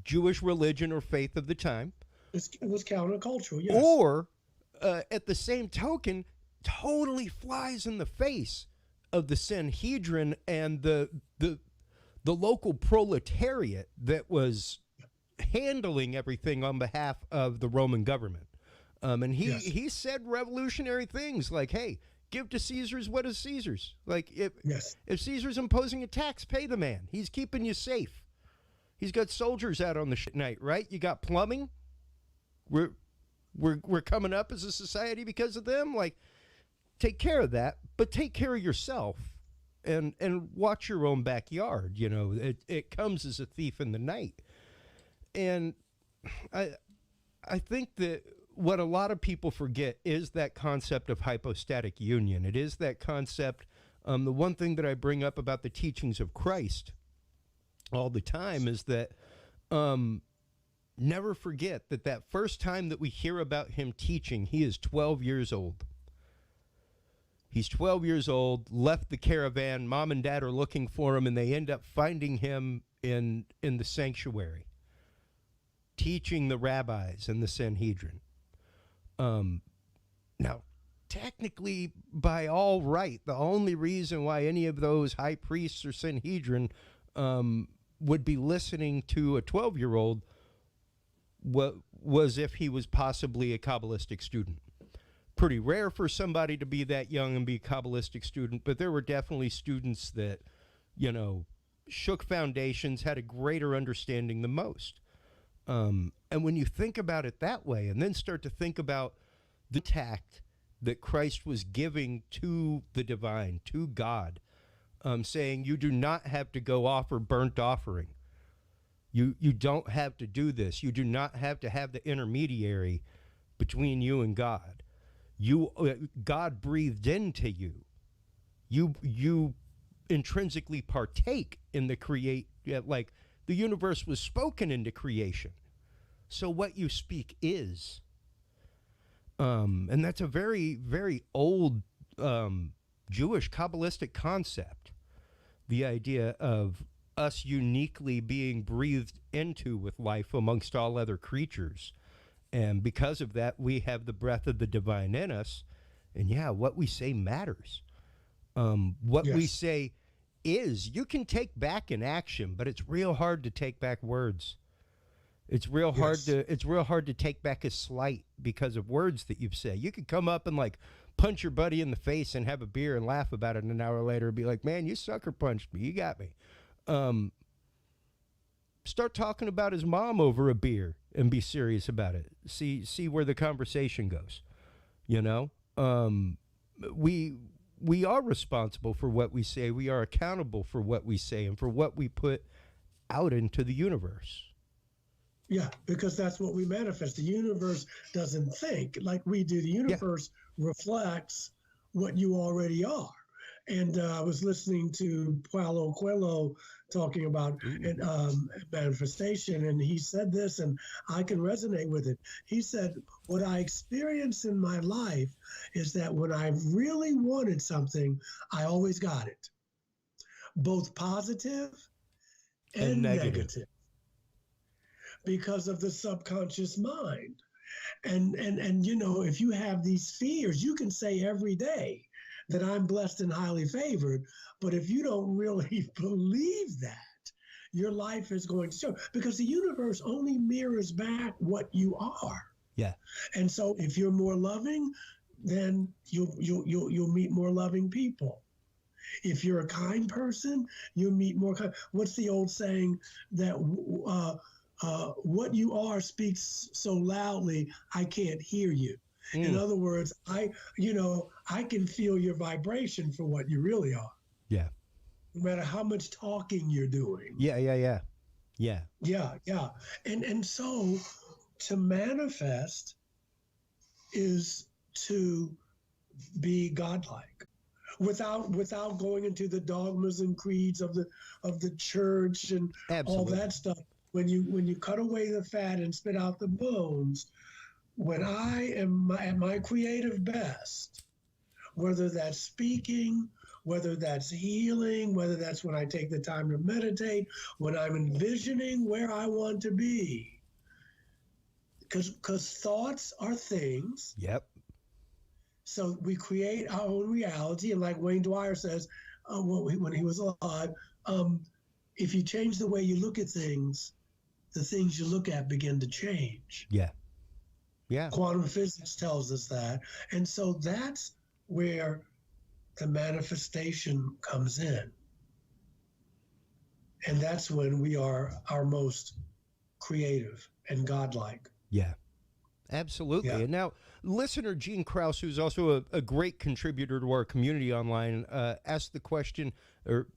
S1: Jewish religion or faith of the time.
S2: It was countercultural, yes.
S1: Or, at the same token, totally flies in the face of the Sanhedrin and the local proletariat that was handling everything on behalf of the Roman government. And he said revolutionary things like, hey, give to Caesar's what is Caesar's. Like, if Caesar's imposing a tax, pay the man. He's keeping you safe. He's got soldiers out on the night, right? You got plumbing. We're coming up as a society because of them. Like, take care of that, but take care of yourself and watch your own backyard. It comes as a thief in the night. And I think that what a lot of people forget is that concept of hypostatic union. It is that concept. The one thing that I bring up about the teachings of Christ all the time is that never forget that first time that we hear about him teaching, he is 12 years old. He's 12 years old, left the caravan. Mom and dad are looking for him, and they end up finding him in the sanctuary, teaching the rabbis and the Sanhedrin. Now, technically, by all right, the only reason why any of those high priests or Sanhedrin would be listening to a 12-year-old was if he was possibly a Kabbalistic student. Pretty rare for somebody to be that young and be a Kabbalistic student, but there were definitely students that, shook foundations, had a greater understanding than most. And when you think about it that way, and then start to think about the tact that Christ was giving to the divine, to God, saying, you do not have to go offer burnt offering. You don't have to do this. You do not have to have the intermediary between you and God. God breathed into you. You intrinsically partake in the Yeah, like the universe was spoken into creation. So what you speak is. And that's a very, very old Jewish Kabbalistic concept. The idea of us uniquely being breathed into with life amongst all other creatures. And because of that, we have the breath of the divine in us. And yeah, what we say matters. What we say is, you can take back an action, but it's real hard to take back words. It's real hard to take back a slight because of words that you've said. You could come up and like punch your buddy in the face and have a beer and laugh about it, and an hour later be like, man, you sucker punched me. You got me. Start talking about his mom over a beer and be serious about it. See where the conversation goes. You know, we are responsible for what we say. We are accountable for what we say and for what we put out into the universe.
S2: Yeah, because that's what we manifest. The universe doesn't think like we do. The universe reflects what you already are. And I was listening to Paulo Coelho talking about manifestation, and he said this, and I can resonate with it. He said, what I experience in my life is that when I really wanted something, I always got it, both positive and negative. Because of the subconscious mind. And you know, if you have these fears, you can say every day that I'm blessed and highly favored, but if you don't really believe that, your life is going to show, because the universe only mirrors back what you are.
S1: Yeah.
S2: And so if you're more loving, then you'll meet more loving people. If you're a kind person, you'll meet more kind. What's the old saying that what you are speaks so loudly, I can't hear you. In other words, I can feel your vibration for what you really are.
S1: Yeah.
S2: No matter how much talking you're doing.
S1: Yeah.
S2: And so to manifest is to be godlike. Without going into the dogmas and creeds of the church and all that stuff. When you cut away the fat and spit out the bones, when I am at my creative best, whether that's speaking, whether that's healing, whether that's when I take the time to meditate, when I'm envisioning where I want to be, because thoughts are things.
S1: Yep.
S2: So we create our own reality, and like Wayne Dwyer says, when he was alive, if you change the way you look at things, the things you look at begin to change.
S1: Yeah.
S2: Quantum physics tells us that. And so that's where the manifestation comes in. And that's when we are our most creative and godlike.
S1: Yeah, absolutely. Yeah. And now, listener Gene Krause, who's also a great contributor to our community online, asked the question, or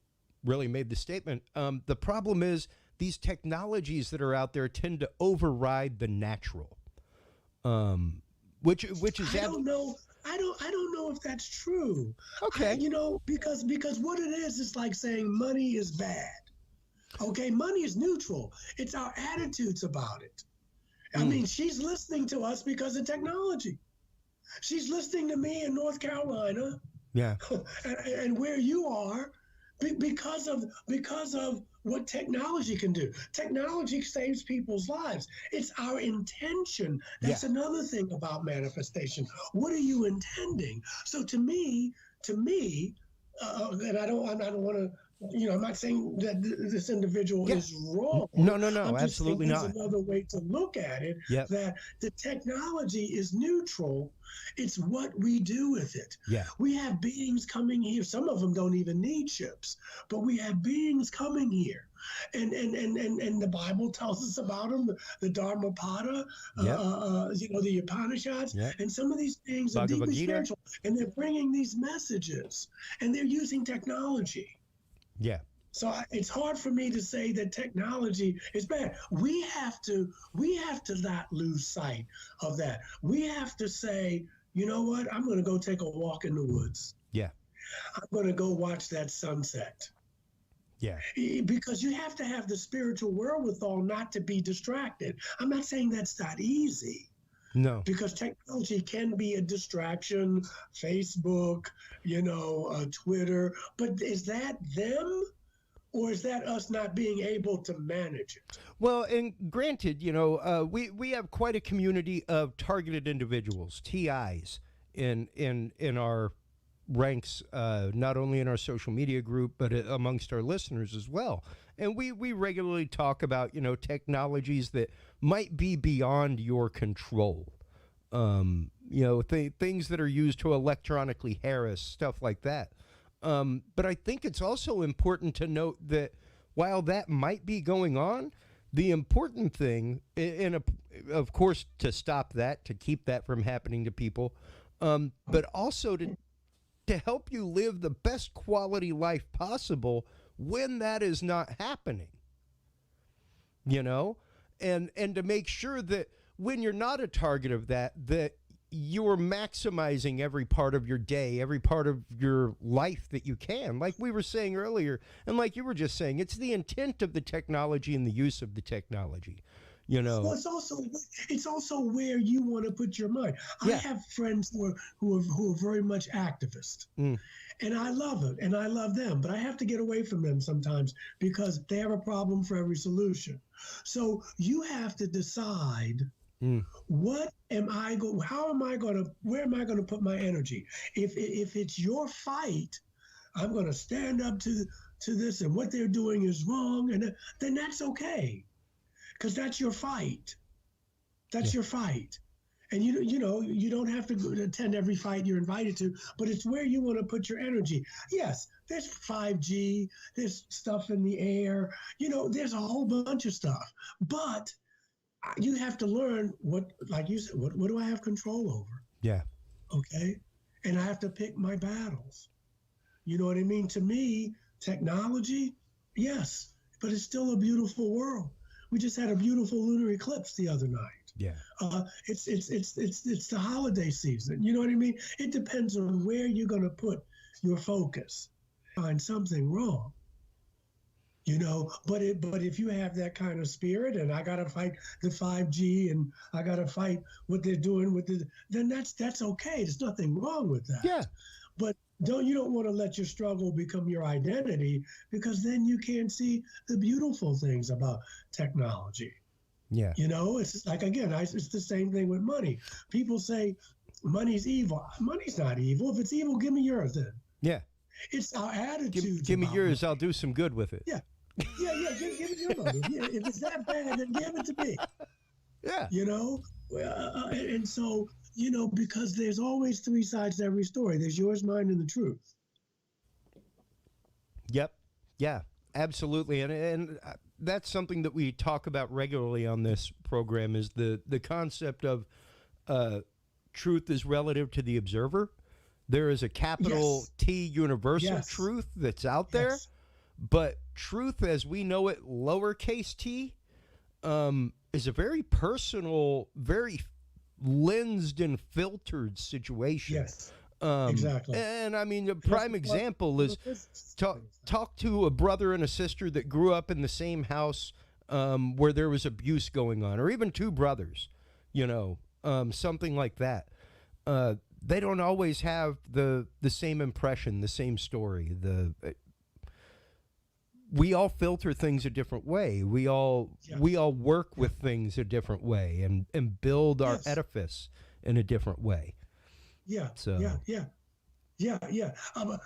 S1: really made the statement, the problem is these technologies that are out there tend to override the natural, which is
S2: I don't know if that's true.
S1: Okay.
S2: Because what it is like saying money is bad. Okay, money is neutral. It's our attitudes about it. I mean, she's listening to us because of technology. She's listening to me in North Carolina.
S1: Yeah.
S2: and where you are because of what technology can do. Technology saves people's lives. It's our intention. That's another thing about manifestation. What are you intending? So to me, and I don't want to, I'm not saying that this individual is wrong.
S1: No,
S2: I'm just
S1: absolutely not.
S2: There's another way to look at it, that the technology is neutral. It's what we do with it.
S1: Yeah. We
S2: We have beings coming here. Some of them don't even need chips, but we have beings coming here. And the Bible tells us about them, the Dharmapada, the Upanishads, and some of these things are deeply spiritual, and they're bringing these messages, and they're using technology.
S1: Yeah.
S2: So it's hard for me to say that technology is bad. We have to not lose sight of that. We have to say, you know what? I'm going to go take a walk in the woods.
S1: Yeah.
S2: I'm going to go watch that sunset.
S1: Yeah.
S2: Because you have to have the spiritual wherewithal not to be distracted. I'm not saying that's not easy.
S1: No.
S2: Because technology can be a distraction, Facebook, Twitter, but is that them? Or is that us not being able to manage it?
S1: Well, and granted, we have quite a community of targeted individuals, TIs, in our ranks, not only in our social media group, but amongst our listeners as well. And we regularly talk about, technologies that might be beyond your control. Things that are used to electronically harass, stuff like that. But I think it's also important to note that while that might be going on, the important thing, of course, to stop that, to keep that from happening to people, but also to help you live the best quality life possible when that is not happening. And to make sure that when you're not a target of that you're maximizing every part of your day, every part of your life that you can. Like we were saying earlier, and like you were just saying, it's the intent of the technology and the use of the technology.
S2: Well, it's also where you want to put your mind.
S1: Yeah.
S2: I have friends who are very much activist, and I love it, and I love them. But I have to get away from them sometimes because they have a problem for every solution. So you have to decide. What am I going? How am I going to? Where am I going to put my energy? If it's your fight, I'm going to stand up to this, and what they're doing is wrong, and then that's okay, because that's your fight. That's your fight, and you don't have to attend every fight you're invited to, but it's where you want to put your energy. Yes, there's 5G, there's stuff in the air, there's a whole bunch of stuff, but you have to learn what, like you said, what do I have control over?
S1: Yeah.
S2: Okay. And I have to pick my battles. You know what I mean? To me, technology, yes, but it's still a beautiful world. We just had a beautiful lunar eclipse the other night.
S1: Yeah.
S2: It's the holiday season. You know what I mean? It depends on where you're going to put your focus. Find something wrong. But if you have that kind of spirit, and I gotta fight the 5G, and I gotta fight what they're doing then that's okay. There's nothing wrong with that.
S1: Yeah.
S2: But you don't want to let your struggle become your identity, because then you can't see the beautiful things about technology.
S1: Yeah.
S2: It's like, again, it's the same thing with money. People say money's evil. Money's not evil. If it's evil, give me yours then.
S1: Yeah.
S2: It's our attitude.
S1: Give me yours. Money. I'll do some good with it.
S2: Yeah. Yeah, give me your money. Yeah, if it's that bad, then give it to me.
S1: Yeah.
S2: And so, because there's always three sides to every story. There's yours, mine, and the truth.
S1: Yep. Yeah, absolutely. And that's something that we talk about regularly on this program, is the concept of truth is relative to the observer. There is a capital T universal truth that's out there. But truth as we know it, lowercase t, is a very personal, very lensed and filtered situation.
S2: Yes, exactly.
S1: And I mean, a prime example is talk to a brother and a sister that grew up in the same house where there was abuse going on, or even two brothers, something like that. They don't always have the same impression, the same story. We all filter things a different way. We all work with things a different way, and build our edifice in a different way.
S2: Yeah.
S1: So.
S2: Yeah.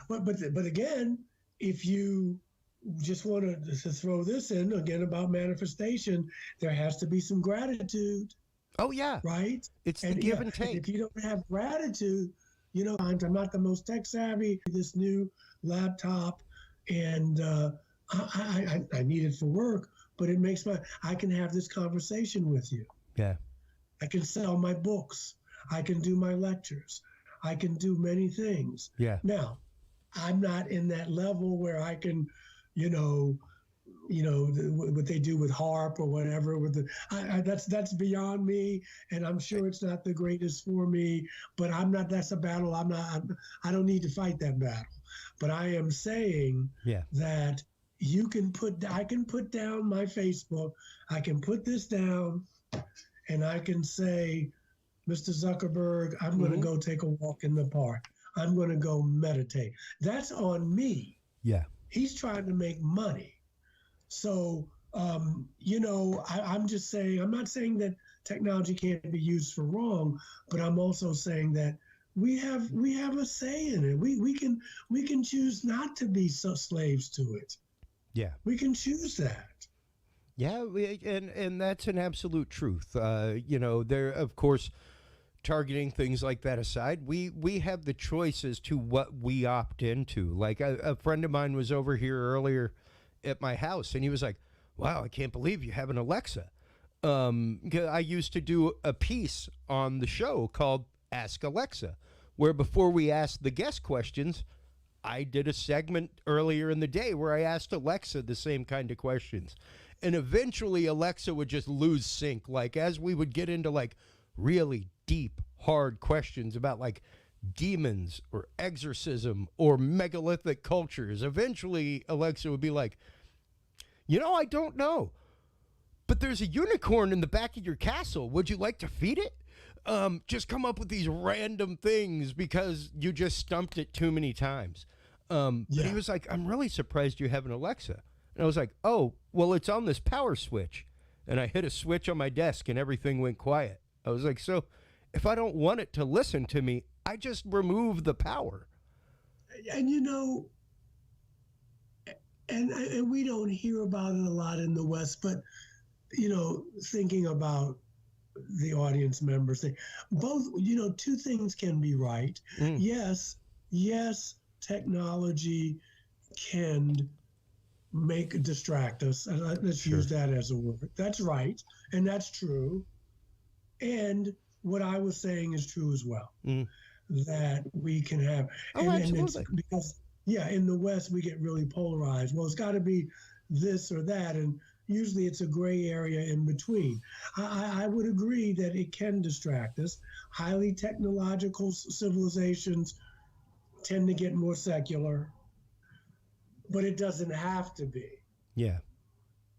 S2: But again, if you just want to throw this in again about manifestation, there has to be some gratitude.
S1: Oh yeah.
S2: Right.
S1: It's the give and take.
S2: If you don't have gratitude, I'm not the most tech savvy. This new laptop, and I need it for work, but it makes I can have this conversation with you.
S1: Yeah.
S2: I can sell my books. I can do my lectures. I can do many things.
S1: Yeah.
S2: Now, I'm not in that level where I can, what they do with harp or whatever that's beyond me, and I'm sure it's not the greatest for me, but that's a battle I don't need to fight that battle. But I am saying that I can put down my Facebook, I can put this down, and I can say, Mr. Zuckerberg, I'm going to go take a walk in the park. I'm going to go meditate. That's on me.
S1: Yeah.
S2: He's trying to make money. So, I'm just saying, I'm not saying that technology can't be used for wrong, but I'm also saying that we have a say in it. We can choose not to be slaves to it.
S1: Yeah.
S2: We can choose that.
S1: Yeah, and that's an absolute truth. There, of course, targeting things like that aside, we have the choice as to what we opt into. Like a friend of mine was over here earlier at my house, and he was like, wow, I can't believe you have an Alexa. I used to do a piece on the show called Ask Alexa, where before we asked the guest questions, I did a segment earlier in the day where I asked Alexa the same kind of questions. And eventually Alexa would just lose sync. Like as we would get into like really deep, hard questions about like demons or exorcism or megalithic cultures, eventually Alexa would be like, I don't know, but there's a unicorn in the back of your castle. Would you like to feed it? Just come up with these random things because you just stumped it too many times. But he was like, I'm really surprised you have an Alexa. And I was like, oh, well, it's on this power switch. And I hit a switch on my desk and everything went quiet. I was like, so if I don't want it to listen to me, I just remove the power.
S2: And and we don't hear about it a lot in the West, but thinking about the audience members thing, both, two things can be right. Yes, technology can distract us. Let's use that as a word. That's right, and that's true. And what I was saying is true as well. That we can have, and it's because in the West we get really polarized. Well, it's got to be this or that, and usually it's a gray area in between. I would agree that it can distract us. Highly technological civilizations tend to get more secular, but it doesn't have to be.
S1: Yeah.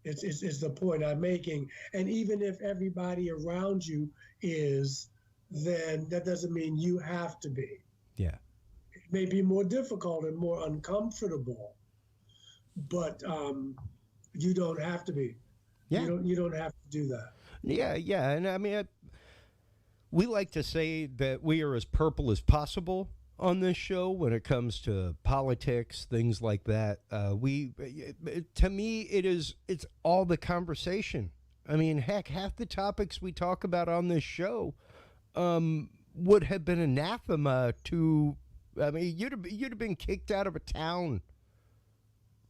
S2: It's the point I'm making. And even if everybody around you is, then that doesn't mean you have to be.
S1: Yeah.
S2: It may be more difficult and more uncomfortable, but you don't have to be.
S1: Yeah.
S2: You don't have to do that.
S1: Yeah. And I mean, we like to say that we are as purple as possible on this show when it comes to politics, things like that. To me, it's all the conversation. I mean, heck, half the topics we talk about on this show would have been anathema to. I mean, you'd have been kicked out of a town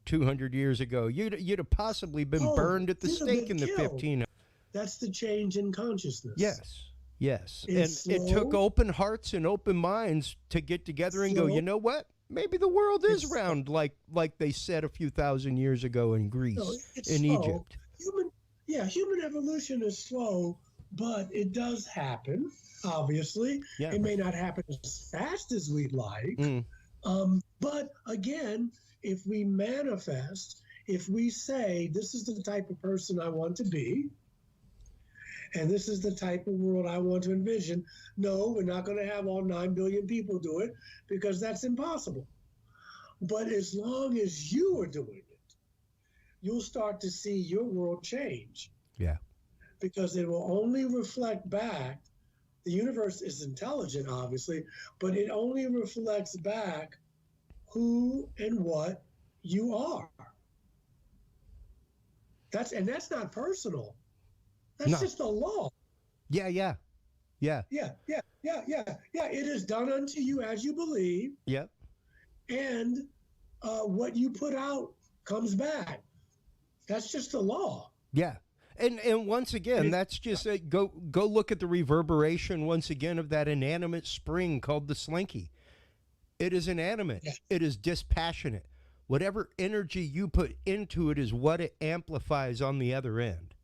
S1: 200 years ago. You'd have possibly been burned at the stake in the 15.
S2: That's the change in consciousness.
S1: Yes.
S2: It's
S1: and it took open hearts and open minds to get together and go, you know what? Maybe the world is round like they said a few thousand years ago in Greece, in Egypt.
S2: Human evolution is slow, but it does happen, obviously. Yeah. It may not happen as fast as we'd like. But again, if we manifest, if we say, this is the type of person I want to be, and this is the type of world I want to envision. No, we're not going to have all 9 billion people do it because that's impossible. But as long as you are doing it, you'll start to see your world change.
S1: Yeah.
S2: Because it will only reflect back. The universe is intelligent, obviously, but it only reflects back who and what you are. That's not personal. That's just a law.
S1: Yeah.
S2: It is done unto you as you believe.
S1: Yep.
S2: And what you put out comes back. That's just a law.
S1: Yeah. And once again, that's just go look at the reverberation once again of that inanimate spring called the slinky. It is inanimate. Yes. It is dispassionate. Whatever energy you put into it is what it amplifies on the other end.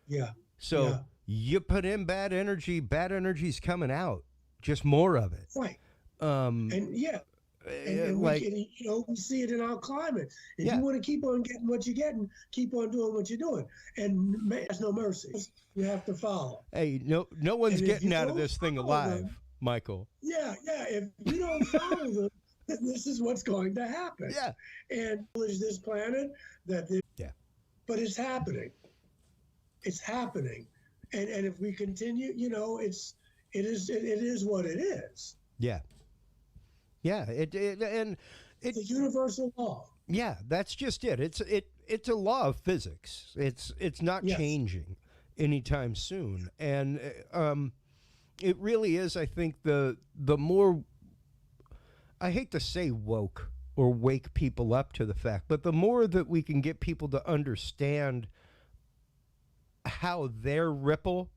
S2: Yeah.
S1: So you put in bad energy's coming out, just more of it.
S2: Right. And
S1: like,
S2: we can, we see it in our climate. If
S1: yeah.
S2: you want to keep on getting what you're getting, keep on doing what you're doing. And there's no mercy. You have to follow.
S1: Hey, no one's
S2: And if
S1: getting
S2: you
S1: out of
S2: don't
S1: this thing
S2: follow
S1: alive,
S2: them,
S1: Michael.
S2: yeah. If you don't follow them, then this is what's going to happen.
S1: Yeah.
S2: And this planet
S1: Yeah.
S2: But it's happening. It's happening. And if we continue, it is what it is.
S1: Yeah. Yeah, it's
S2: a universal law.
S1: Yeah, that's just it. It's a law of physics. It's not changing anytime soon, and it really is. I think the more, I hate to say woke or wake people up to the fact, but the more that we can get people to understand how their ripple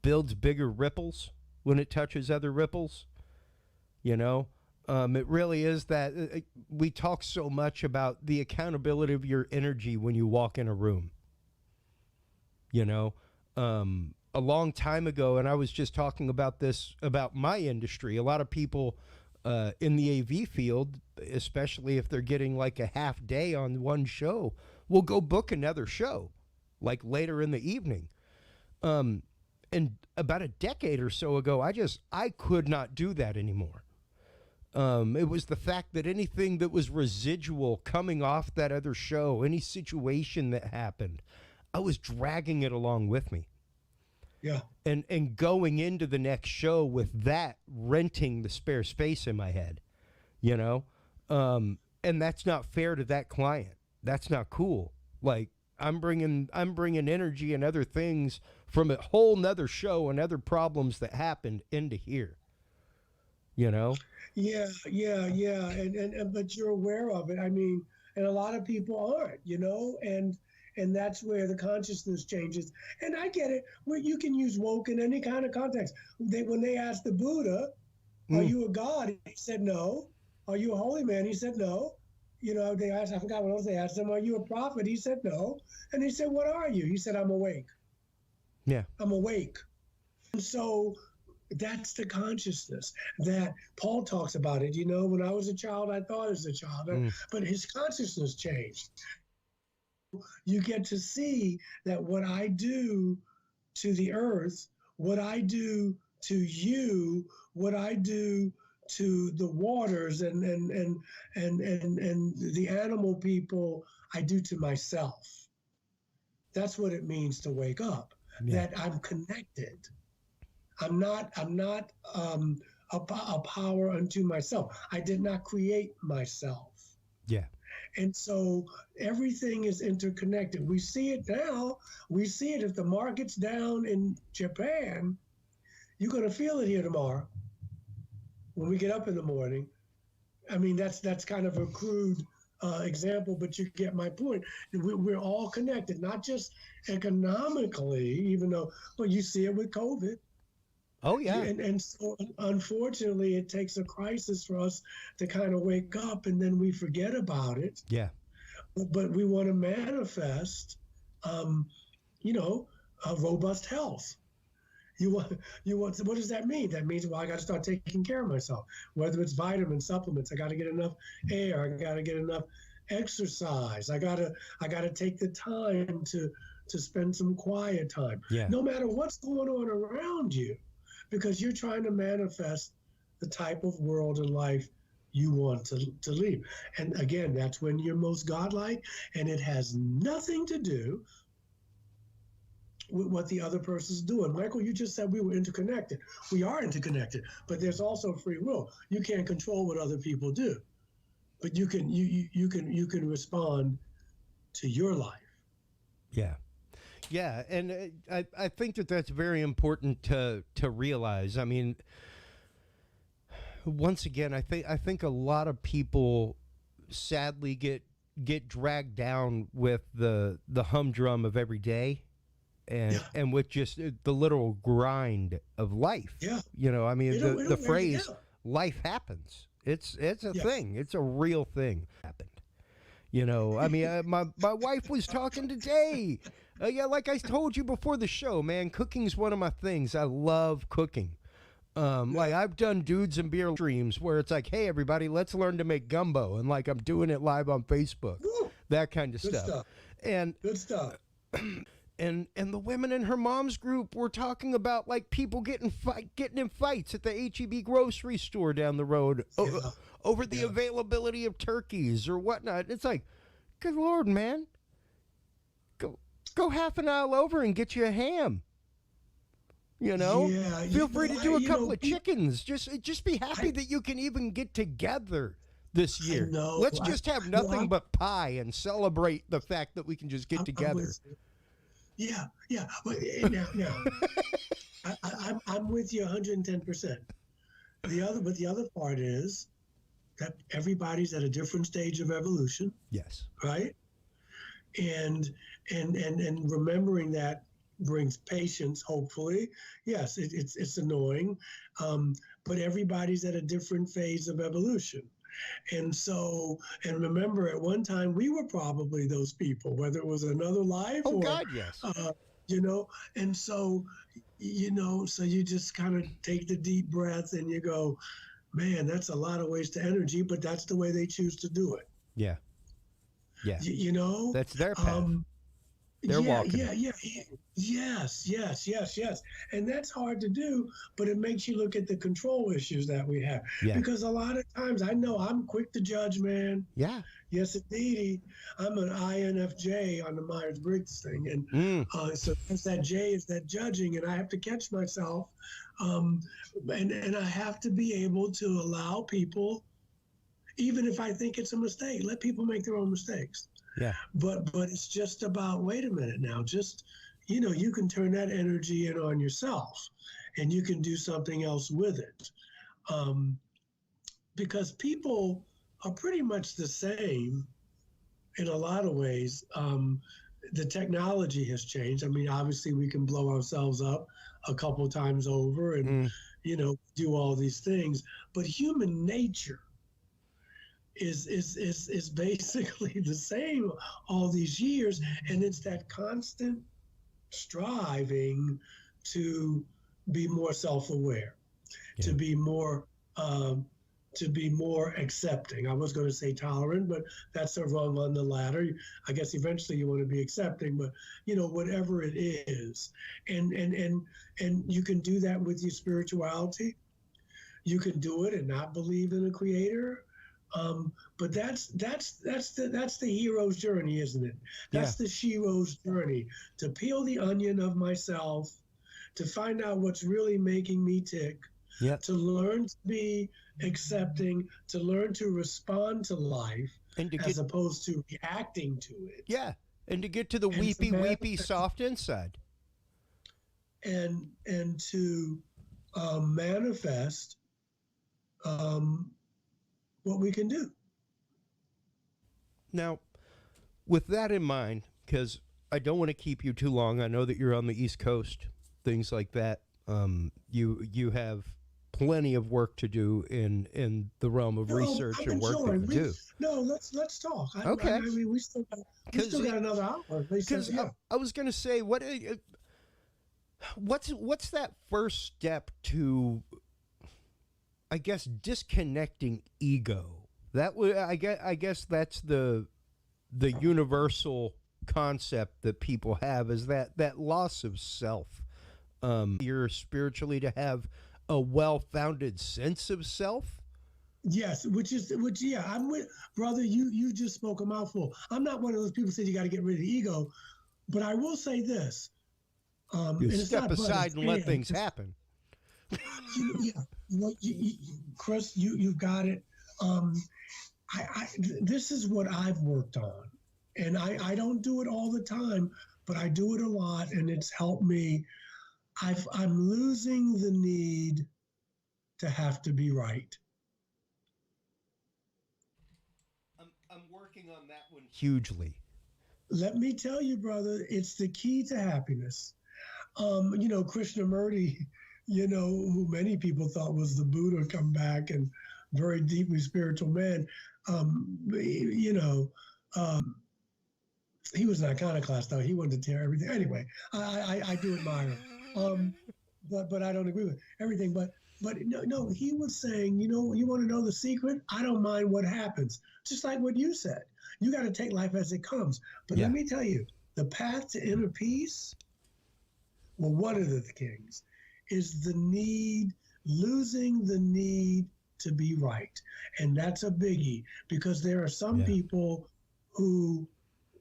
S1: builds bigger ripples when it touches other ripples, it really is that we talk so much about the accountability of your energy when you walk in a room. A long time ago, and I was just talking about this, about my industry, a lot of people in the AV field, especially if they're getting like a half day on one show, will go book another show, like later in the evening. And about a decade or so ago, I could not do that anymore. It was the fact that anything that was residual coming off that other show, any situation that happened, I was dragging it along with me.
S2: Yeah.
S1: And going into the next show with that renting the spare space in my head, and that's not fair to that client. That's not cool. Like, I'm bringing energy and other things from a whole nother show and other problems that happened into here. Yeah.
S2: And but you're aware of it. I mean, and a lot of people aren't, and that's where the consciousness changes. And I get it. Where you can use woke in any kind of context. When they asked the Buddha, "Are you a god?" He said no. "Are you a holy man?" He said no. They asked, I forgot what else they asked him. "Are you a prophet?" He said no. And he said, "What are you?" He said, "I'm awake."
S1: Yeah.
S2: I'm awake. And so that's the consciousness that Paul talks about it. When I was a child, I thought as a child, but his consciousness changed. You get to see that what I do to the earth, what I do to you, what I do to the waters and the animal people, I do to myself. That's what it means to wake up.
S1: Yeah.
S2: That I'm connected. I'm not a power unto myself. I did not create myself.
S1: Yeah.
S2: And so everything is interconnected. We see it now. We see it. If the market's down in Japan, you're going to feel it here tomorrow when we get up in the morning. I mean, that's kind of a crude example, but you get my point. We're all connected, not just economically, even though, but you see it with COVID.
S1: Oh, yeah.
S2: And so, unfortunately, it takes a crisis for us to kind of wake up, and then we forget about it.
S1: Yeah.
S2: But we want to manifest, robust health. You want. What does that mean? That means, well, I got to start taking care of myself. Whether it's vitamins, supplements, I got to get enough air. I got to get enough exercise. I got to take the time to spend some quiet time.
S1: Yeah.
S2: No matter what's going on around you, because you're trying to manifest the type of world and life you want to lead. And again, that's when you're most godlike, and it has nothing to do with what the other person's doing. Michael, you just said we were interconnected. We are interconnected, but there's also free will. You can't control what other people do, but you can respond to your life.
S1: Yeah. Yeah, and I think that's very important to realize. I mean, once again, I think a lot of people sadly get dragged down with the humdrum of every day, and with just the literal grind of life.
S2: Yeah.
S1: I mean, the phrase "life happens." It's a thing. It's a real thing. Happened. I mean, my wife was talking today. Like I told you before the show, man, cooking's one of my things. I love cooking. Like I've done dudes and beer streams where it's like, hey everybody, let's learn to make gumbo, and like I'm doing it live on Facebook,
S2: Woo!
S1: that kind of
S2: Good
S1: stuff. And
S2: Good stuff.
S1: and the women in her mom's group were talking about like people getting in fights at the HEB grocery store down the road over the availability of turkeys or whatnot. It's like, good Lord, man, go half an aisle over and get you a ham. You know, feel free to do a couple of chickens. Just be happy that you can even get together this year. Let's just have nothing but pie and celebrate the fact that we can just get together.
S2: Yeah. But now, I'm with you 110%. The other part is that everybody's at a different stage of evolution.
S1: Yes.
S2: Right. And remembering that brings patience, hopefully. Yes, it's annoying, but everybody's at a different phase of evolution. And so, and remember, at one time we were probably those people, whether it was another life or,
S1: God, yes.
S2: You know, and so, you know, so you just kind of take the deep breath and you go, man, that's a lot of waste of energy, but that's the way they choose to do it.
S1: Yeah.
S2: You know,
S1: that's their path. They're walking. Yes.
S2: And that's hard to do, but it makes you look at the control issues that we have.
S1: Yeah.
S2: Because a lot of times, I know I'm quick to judge, man.
S1: Yeah.
S2: Yes, indeed. I'm an INFJ on the Myers-Briggs thing. And so that J is that judging, and I have to catch myself. And I have to be able to allow people, even if I think it's a mistake, let people make their own mistakes.
S1: Yeah.
S2: But it's just about, wait a minute now, just, you know, you can turn that energy in on yourself and you can do something else with it. Because people are pretty much the same in a lot of ways. The technology has changed. I mean, obviously we can blow ourselves up a couple of times over and, you know, do all these things, but human nature is basically the same all these years, and it's that constant striving to be more self-aware, to be more accepting. I was going to say tolerant, but that's a rung on the ladder. I guess eventually you want to be accepting, but you know, whatever it is, and you can do that with your spirituality. You can do it and not believe in a creator. But that's the hero's journey, isn't it? That's the shero's journey, to peel the onion of myself, to find out what's really making me tick, to learn to be accepting, to learn to respond to life, and as opposed to reacting to it.
S1: Yeah, and to get to the weepy soft inside.
S2: And to manifest what we can do.
S1: Now, with that in mind, because I don't want to keep you too long, I know that you're on the East Coast, things like that. You have plenty of work to do in the realm of research and work that you do.
S2: No, let's talk.
S1: Okay.
S2: I mean, we still got another hour.
S1: Because I was going to say, what's that first step to, I guess, disconnecting ego? That would, I guess that's the universal concept that people have, is that loss of self. You're spiritually to have a well-founded sense of self.
S2: Yes, which I'm with, brother. You just spoke a mouthful. I'm not one of those people who say you got to get rid of the ego, but I will say this.
S1: You step aside and let things happen.
S2: Chris, you've got it. This is what I've worked on, and I don't do it all the time, but I do it a lot, and it's helped me. I'm losing the need to have to be right.
S1: I'm working on that one hugely.
S2: Let me tell you, brother, it's the key to happiness. You know, Krishnamurti, you know, who many people thought was the Buddha come back and very deeply spiritual man. You know, he was an iconoclast, though. He wanted to tear everything. Anyway, I do admire him. But I don't agree with everything. But But no, he was saying, you want to know the secret? I don't mind what happens. Just like what you said. You got to take life as it comes. But let me tell you, the path to inner peace, well, one of the things is losing the need to be right. And that's a biggie, because there are some people who,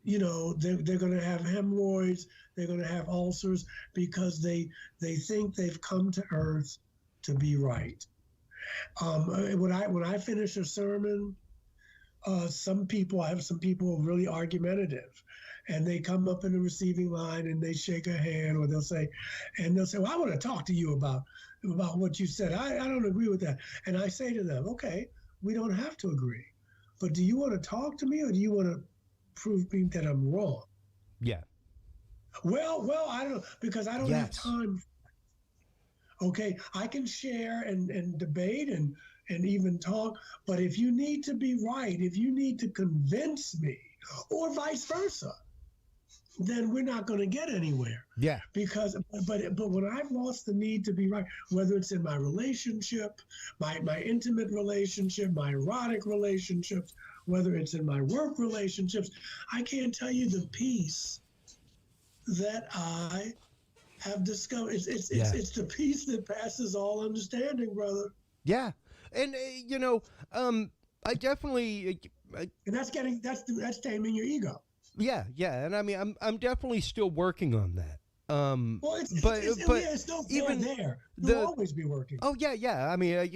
S2: they're going to have hemorrhoids, they're going to have ulcers, because they think they've come to earth to be right. When I finish a sermon, I have some people really argumentative, and they come up in the receiving line and they shake a hand, or they'll say, well, I want to talk to you about what you said. I don't agree with that. And I say to them, okay, we don't have to agree, but do you want to talk to me, or do you want to prove me that I'm wrong?
S1: Yeah.
S2: Well, I don't, because I don't have time. Okay, I can share and debate and even talk, but if you need to be right, if you need to convince me, or vice versa, then we're not going to get anywhere.
S1: Yeah.
S2: Because, but when I've lost the need to be right, whether it's in my relationship, my intimate relationship, my erotic relationships, whether it's in my work relationships, I can't tell you the peace that I have discovered. It's the peace that passes all understanding, brother.
S1: Yeah. And I definitely
S2: and that's taming your ego.
S1: Yeah, and I mean I'm definitely still working on that.
S2: Well, it's still even there. You'll always be working.
S1: Oh yeah. I mean,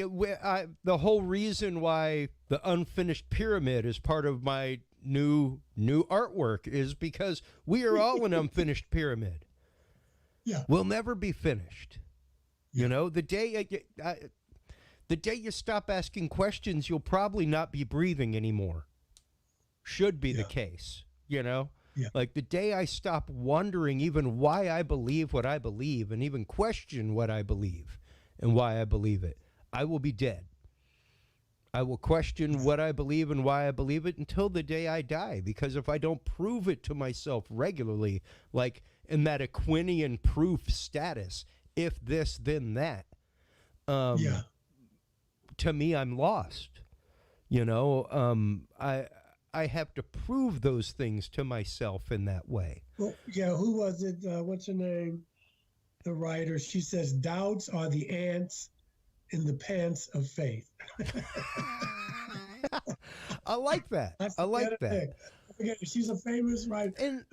S1: the whole reason why the unfinished pyramid is part of my new artwork is because we are all an unfinished pyramid.
S2: Yeah,
S1: we'll never be finished. Yeah. The day you stop asking questions, you'll probably not be breathing anymore. Should be the case. Like the day I stop wondering even why I believe what I believe, and even question what I believe and why I believe it, I will be dead. I will question what I believe and why I believe it until the day I die, because if I don't prove it to myself regularly, like in that Aquinian proof status, if this, then that, to me, I'm lost. I have to prove those things to myself in that way.
S2: Well, who was it? What's her name? The writer. She says, doubts are the ants in the pants of faith.
S1: I like that. I like that.
S2: Again, she's a famous writer. And,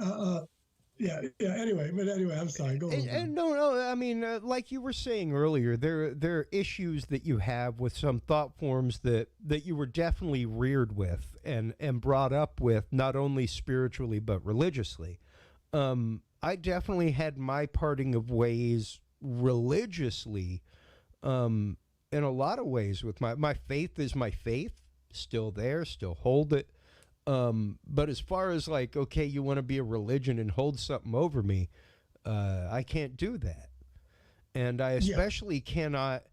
S2: Anyway, I'm sorry. Go on.
S1: And no. I mean, like you were saying earlier, there are issues that you have with some thought forms that you were definitely reared with and brought up with, not only spiritually but religiously. I definitely had my parting of ways religiously, in a lot of ways. With my faith is my faith, still there, still hold it. But as far as like, okay, you want to be a religion and hold something over me, I can't do that. And I especially cannot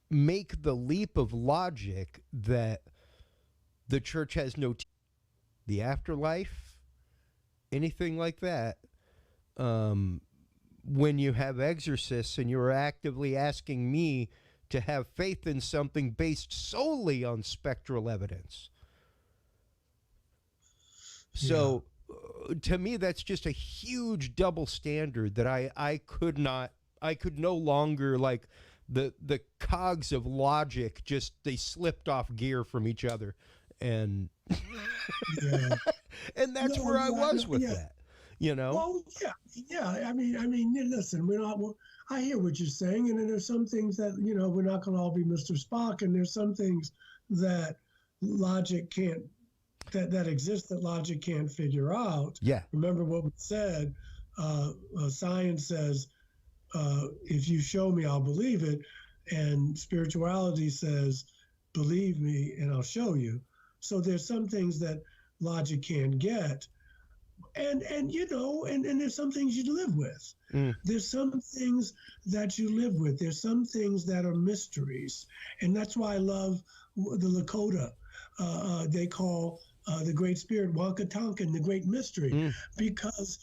S1: make the leap of logic that the church has the afterlife, anything like that. When you have exorcists and you're actively asking me to have faith in something based solely on spectral evidence. So to me, that's just a huge double standard that I could no longer, like the cogs of logic, they slipped off gear from each other. And, and that's where I was with that,
S2: Well, I mean, listen, I hear what you're saying. And then there's some things that, we're not going to all be Mr. Spock. And there's some things that logic can't, that exist that logic can't figure out.
S1: Yeah.
S2: Remember what we said, science says, if you show me, I'll believe it. And spirituality says, believe me and I'll show you. So there's some things that logic can't get. And there's some things you live with. There's some things that you live with. There's some things that are mysteries. And that's why I love the Lakota. They call the Great Spirit Wanka Tonkin, the Great Mystery, because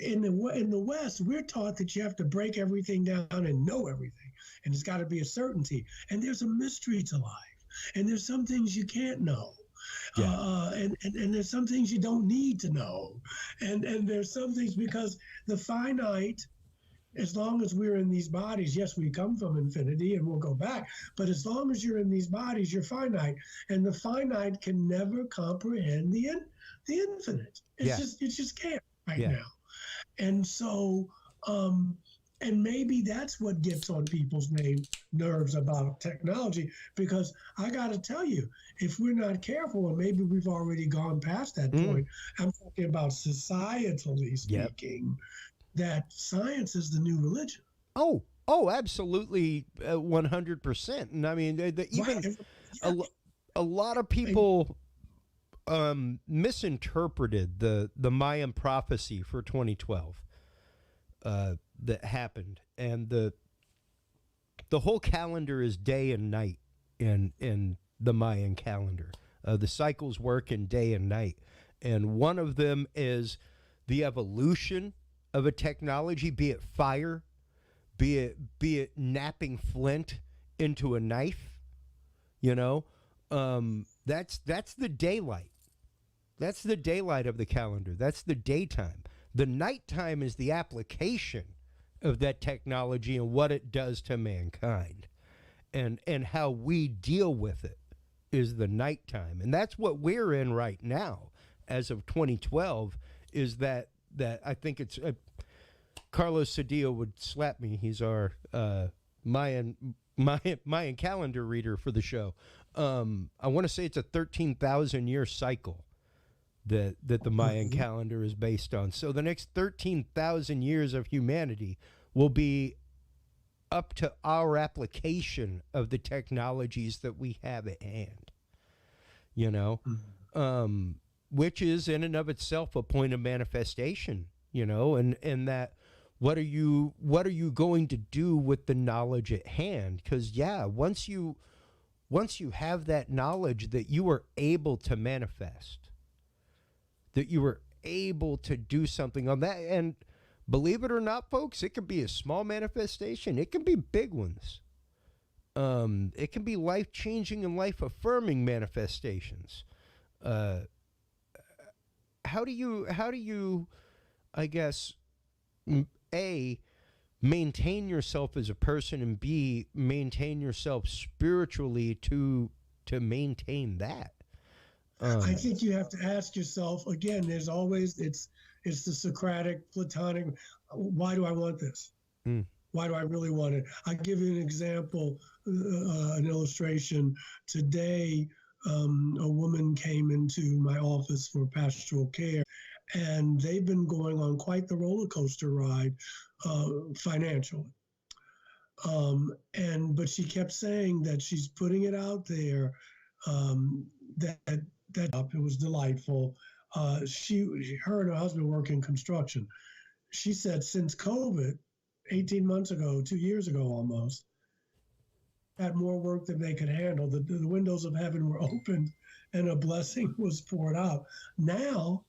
S2: in the West, we're taught that you have to break everything down and know everything, and it's got to be a certainty. And there's a mystery to life, and there's some things you can't know, and there's some things you don't need to know, and there's some things because the finite. As long as we're in these bodies, yes, we come from infinity and we'll go back. But as long as you're in these bodies, you're finite, and the finite can never comprehend the infinite. It just can't now. And so, and maybe that's what gets on people's nerves about technology, because I got to tell you, if we're not careful, and maybe we've already gone past that point, I'm talking about societally speaking, that science is the new religion.
S1: Oh, absolutely, 100%. And I mean, even a lot of people misinterpreted the Mayan prophecy for 2012 that happened, and the whole calendar is day and night in the Mayan calendar. The cycles work in day and night, and one of them is the evolution of a technology, be it fire, be it napping flint into a knife. That's the daylight. That's the daylight of the calendar. That's the daytime. The nighttime is the application of that technology and what it does to mankind, and how we deal with it is the nighttime. And that's what we're in right now as of 2012, is that I think it's Carlos Cedillo would slap me. He's our Mayan calendar reader for the show. I want to say it's a 13,000 year cycle that the Mayan calendar is based on. So the next 13,000 years of humanity will be up to our application of the technologies that we have at hand, which is in and of itself a point of manifestation, and that what are you going to do with the knowledge at hand? Because once you have that knowledge that you are able to manifest, that you are able to do something on that, and believe it or not, folks, it can be a small manifestation, it can be big ones, it can be life-changing and life-affirming manifestations. How do you I guess, A, maintain yourself as a person, and B, maintain yourself spiritually to maintain that?
S2: I think you have to ask yourself, again, there's always, it's the Socratic, Platonic, why do I want this? Why do I really want it? I'll give you an example, an illustration. Today, a woman came into my office for pastoral care, and they've been going on quite the roller coaster ride financially. But she kept saying that she's putting it out there, that it was delightful. Her and her husband work in construction. She said since COVID, 18 months ago, 2 years ago almost, had more work than they could handle. The windows of heaven were opened and a blessing was poured out. Now,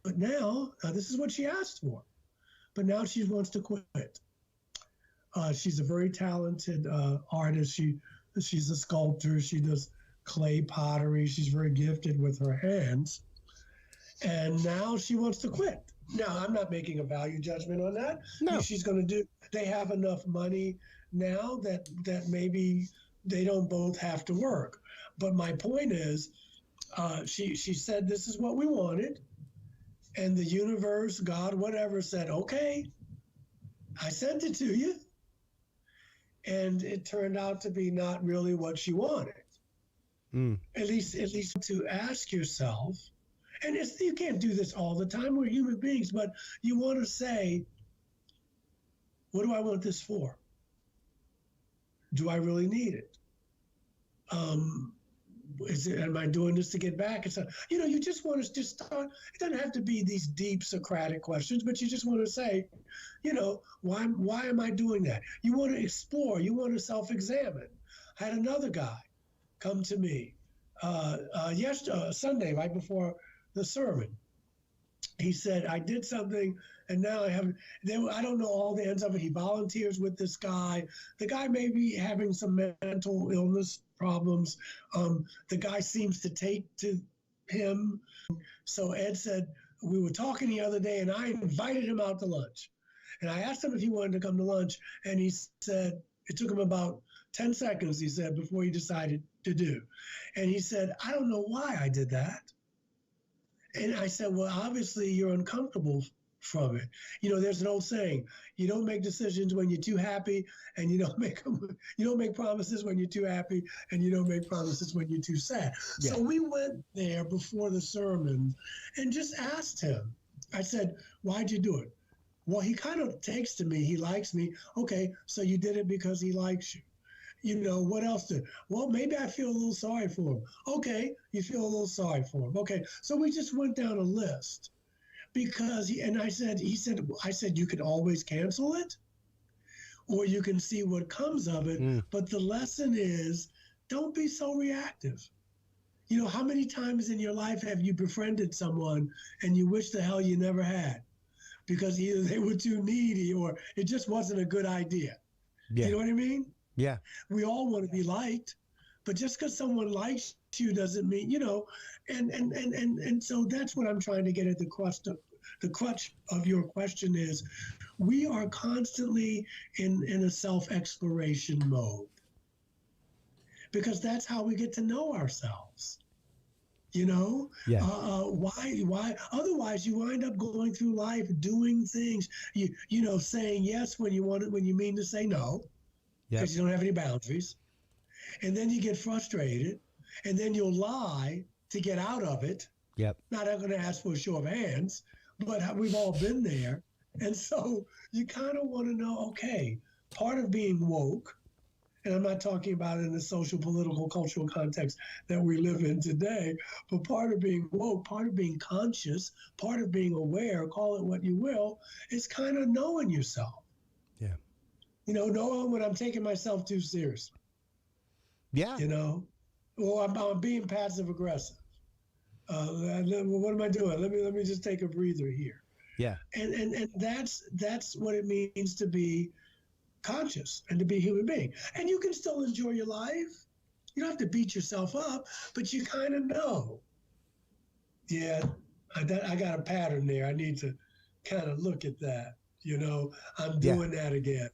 S2: this is what she asked for. But now she wants to quit. She's a very talented artist. She's a sculptor. She does clay pottery. She's very gifted with her hands. And now she wants to quit. Now, I'm not making a value judgment on that.
S1: No.
S2: They have enough money now that maybe they don't both have to work. But my point is, she said, this is what we wanted. And the universe, God, whatever, said, okay, I sent it to you. And it turned out to be not really what she wanted. At least to ask yourself, and you can't do this all the time, we're human beings, but you want to say, what do I want this for? Do I really need it? Am I doing this to get back? It's you just want to just start. It doesn't have to be these deep Socratic questions, but you just want to say, why am I doing that? You want to explore. You want to self-examine. I had another guy come to me Sunday, right before the sermon, he said, I did something and now I haven't, I don't know all the ends of it. He volunteers with this guy. The guy may be having some mental illness problems. The guy seems to take to him. So Ed said, we were talking the other day and I invited him out to lunch. And I asked him if he wanted to come to lunch. And he said, it took him about 10 seconds, he said, before he decided to do. And he said, I don't know why I did that. And I said, well, obviously you're uncomfortable from it. You know, there's an old saying, you don't make decisions when you're too happy, and you don't make promises when you're too happy, and you don't make promises when you're too sad. Yeah. So we went there before the sermon and just asked him. I said, why'd you do it? Well, he kind of takes to me, he likes me. Okay, so you did it because he likes you. You know, what else did? Well, maybe I feel a little sorry for him. Okay, you feel a little sorry for him. Okay, so we just went down a list because I said, you could always cancel it or you can see what comes of it. But the lesson is, don't be so reactive. You know, how many times in your life have you befriended someone and you wish the hell you never had because either they were too needy or it just wasn't a good idea? Yeah. You know what I mean?
S1: Yeah.
S2: We all want to be liked, but just because someone likes you doesn't mean, you know, and so that's what I'm trying to get at. The crutch of your question is we are constantly in a self-exploration mode because that's how we get to know ourselves. You know, yeah. Why? Otherwise, you wind up going through life doing things, you know, saying yes when you want it, when you mean to say no. Because you don't have any boundaries. And then you get frustrated, and then you'll lie to get out of it. Yep. Not going to ask for a show of hands, but we've all been there. And so you kind of want to know, okay, part of being woke, and I'm not talking about in the social, political, cultural context that we live in today, but part of being woke, part of being conscious, part of being aware, call it what you will, is kind of knowing yourself. Yeah. You know, knowing when I'm taking myself too seriously. Yeah. You know, or I'm being passive aggressive. What am I doing? Let me just take a breather here. Yeah. And that's what it means to be conscious and to be a human being. And you can still enjoy your life. You don't have to beat yourself up, but you kind of know. Yeah, I got a pattern there. I need to kind of look at that. You know, I'm doing that again.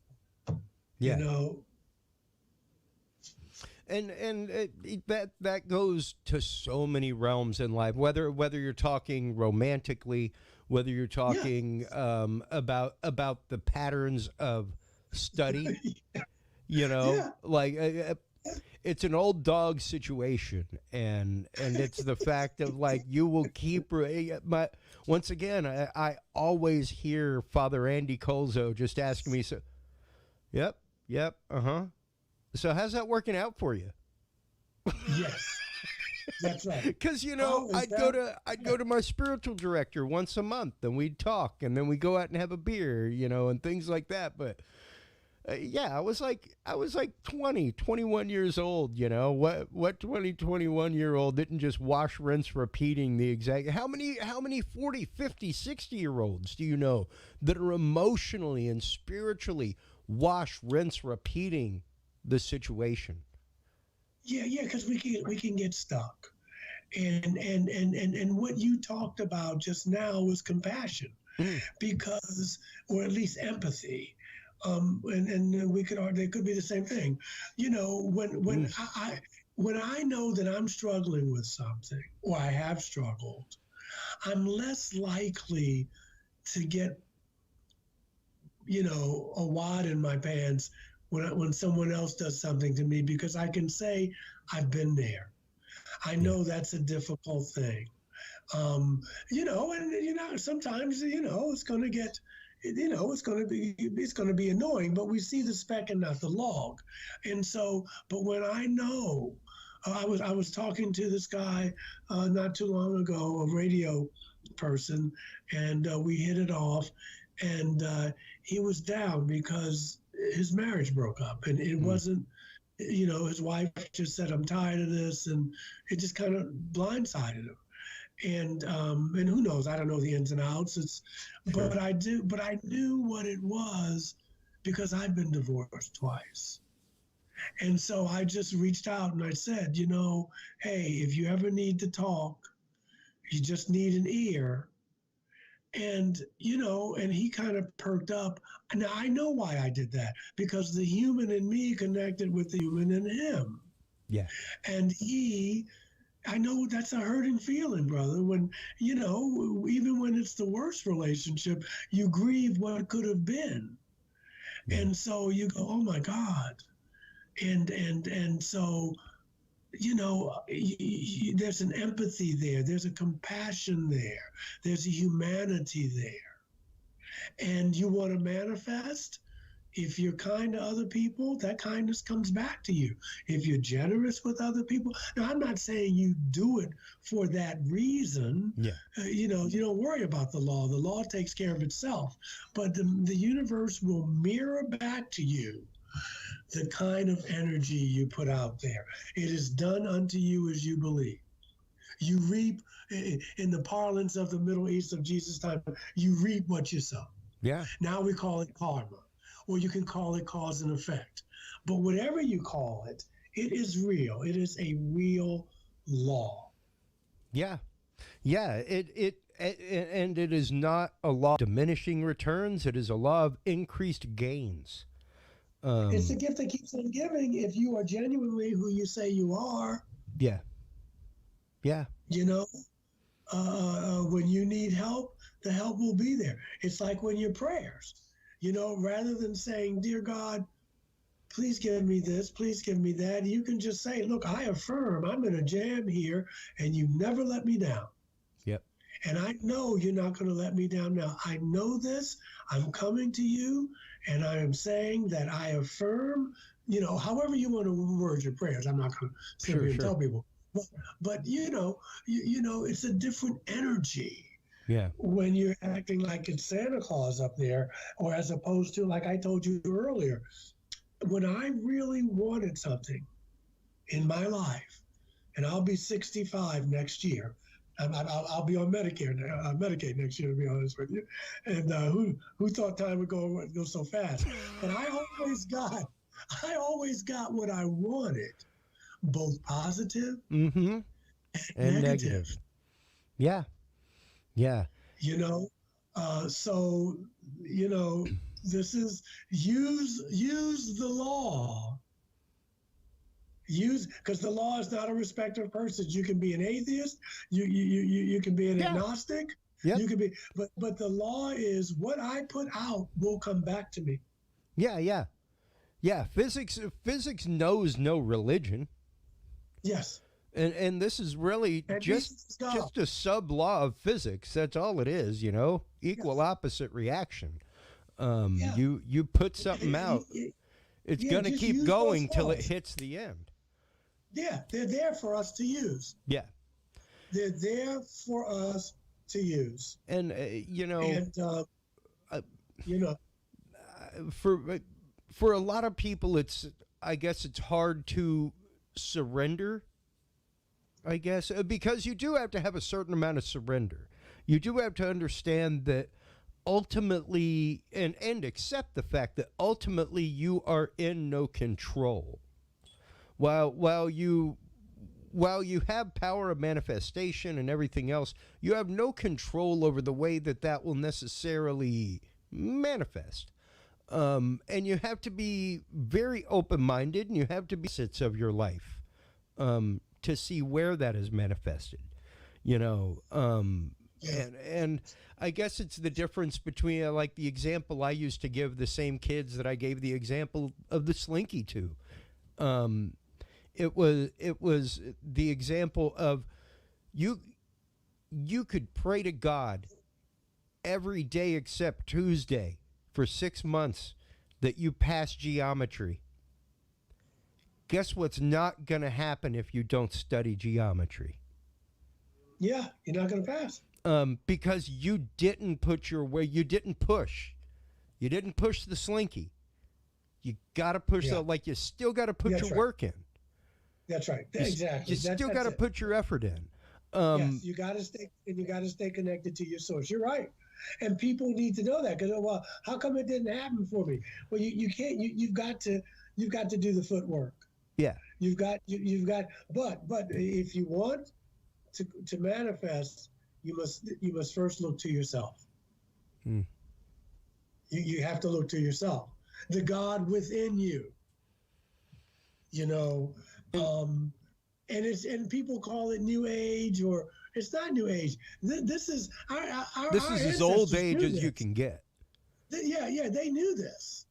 S2: Yeah. You know,
S1: and that goes to so many realms in life. Whether you're talking romantically, whether you're talking about the patterns of study, you know, like it's an old dog situation, and it's the fact of like you will keep once again. I always hear Father Andy Colzo just asking me so. Yep. So how's that working out for you?
S2: Yes, that's right.
S1: Because you know, I'd go to my spiritual director once a month, and we'd talk, and then we go out and have a beer, you know, and things like that. But I was like 20, 21 years old. You know what 20, 21-year-old didn't just wash, rinse, repeating the exact. How many 40, 50, 60-year-olds do you know that are emotionally and spiritually wash, rinse, repeating the situation?
S2: Yeah, because we can get stuck, and what you talked about just now was compassion, because, or at least empathy, and we could argue they could be the same thing. You know, when I know that I'm struggling with something or I have struggled, I'm less likely to get, you know, a wad in my pants when someone else does something to me, because I can say I've been there. I know that's a difficult thing. You know, and you know, sometimes, you know, it's going to get, you know, it's going to be annoying, but we see the speck and not the log. And so, but when I know, I was talking to this guy not too long ago, a radio person, and we hit it off, and he was down because his marriage broke up, and it wasn't, you know, his wife just said, I'm tired of this, and it just kind of blindsided him. and who knows? I don't know the ins and outs. But I knew what it was because I've been divorced twice. And so I just reached out and I said, hey, if you ever need to talk, you just need an ear. And, and he kind of perked up. Now I know why I did that, because the human in me connected with the human in him.
S1: Yeah.
S2: And I know that's a hurting feeling, brother, when, even when it's the worst relationship, you grieve what could have been. Yeah. And so you go, oh my God. And so, there's an empathy there. There's a compassion there. There's a humanity there. And you want to manifest. If you're kind to other people, that kindness comes back to you. If you're generous with other people, now I'm not saying you do it for that reason.
S1: Yeah.
S2: You don't worry about the law. The law takes care of itself. But the universe will mirror back to you the kind of energy you put out there. It is done unto you as you believe. You reap, in the parlance of the Middle East of Jesus' time, you reap what you sow.
S1: Yeah.
S2: Now we call it karma, or you can call it cause and effect. But whatever you call it, it is real. It is a real law.
S1: Yeah. Yeah. And it is not a law of diminishing returns. It is a law of increased gains.
S2: It's a gift that keeps on giving if you are genuinely who you say you are.
S1: Yeah. Yeah.
S2: When you need help, the help will be there. It's like when your prayers, rather than saying, dear God, please give me this, please give me that, you can just say, look, I affirm I'm in a jam here and you never let me down.
S1: Yep.
S2: And I know you're not going to let me down now. I know this. I'm coming to you. And I am saying that I affirm, however you want to word your prayers. I'm not going to sit here and tell people. But it's a different energy.
S1: Yeah.
S2: When you're acting like it's Santa Claus up there, or as opposed to, like I told you earlier, when I really wanted something in my life, and I'll be 65 next year. I'll be on Medicaid next year, to be honest with you. And who thought time would go so fast? But I always got what I wanted, both positive and negative.
S1: Yeah, yeah.
S2: So this is use the law. Because the law is not a respecter of persons. You can be an atheist. You can be an agnostic.
S1: Yep.
S2: You can be, but the law is what I put out will come back to me.
S1: Yeah. Physics knows no religion.
S2: Yes.
S1: And this is really just a sub law of physics. That's all it is. Equal opposite reaction. You put something out, it's going to keep going till it hits the end.
S2: Yeah, they're there for us to use.
S1: Yeah.
S2: They're there for us to use.
S1: And, for a lot of people, I guess it's hard to surrender, because you do have to have a certain amount of surrender. You do have to understand that ultimately, and accept the fact that ultimately you are in no control. While you have power of manifestation and everything else, you have no control over the way that will necessarily manifest. And you have to be very open-minded, and you have to be opposites of your life to see where that is manifested. And I guess it's the difference between, like the example I used to give the same kids that I gave the example of the slinky to. It was the example of you could pray to God every day except Tuesday for 6 months that you pass geometry. Guess what's not going to happen if you don't study geometry?
S2: Yeah, you're not going to pass.
S1: Because you didn't put your way, you didn't push the slinky. You got to push you still got to put your work in.
S2: That's right. Exactly.
S1: You still got to put your effort in.
S2: Yes, you got to stay connected to your source. You're right, and people need to know that because well, how come it didn't happen for me? Well, you can't. You've got to do the footwork.
S1: Yeah.
S2: You've got. But if you want to manifest, you must first look to yourself.
S1: Mm.
S2: You have to look to yourself, the God within you. You know, and people call it New Age, or it's not New Age. This is our
S1: This is as old age as you can get.
S2: Yeah, they knew this.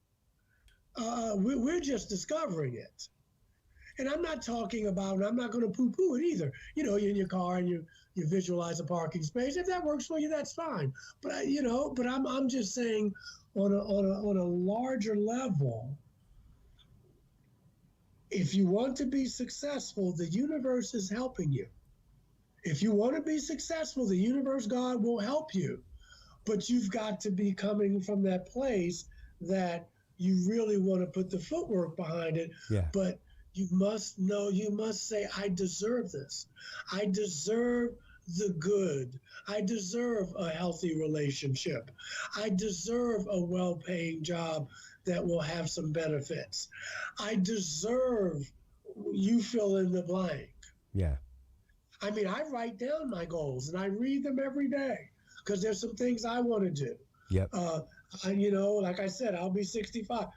S2: We're just discovering it. And I'm not talking about, and I'm not going to poo-poo it either. You know, you're in your car and you visualize a parking space. If that works for you, that's fine. But I'm just saying, on a larger level, if you want to be successful, the universe is helping you. If you want to be successful, the universe, God, will help you. But you've got to be coming from that place that you really want to put the footwork behind it.
S1: Yeah.
S2: But you must say, I deserve this. I deserve the good. I deserve a healthy relationship. I deserve a well-paying job that will have some benefits. I deserve, you fill in the blank.
S1: Yeah.
S2: I mean, I write down my goals and I read them every day because there's some things I want to do.
S1: Yep.
S2: Like I said, I'll be 65.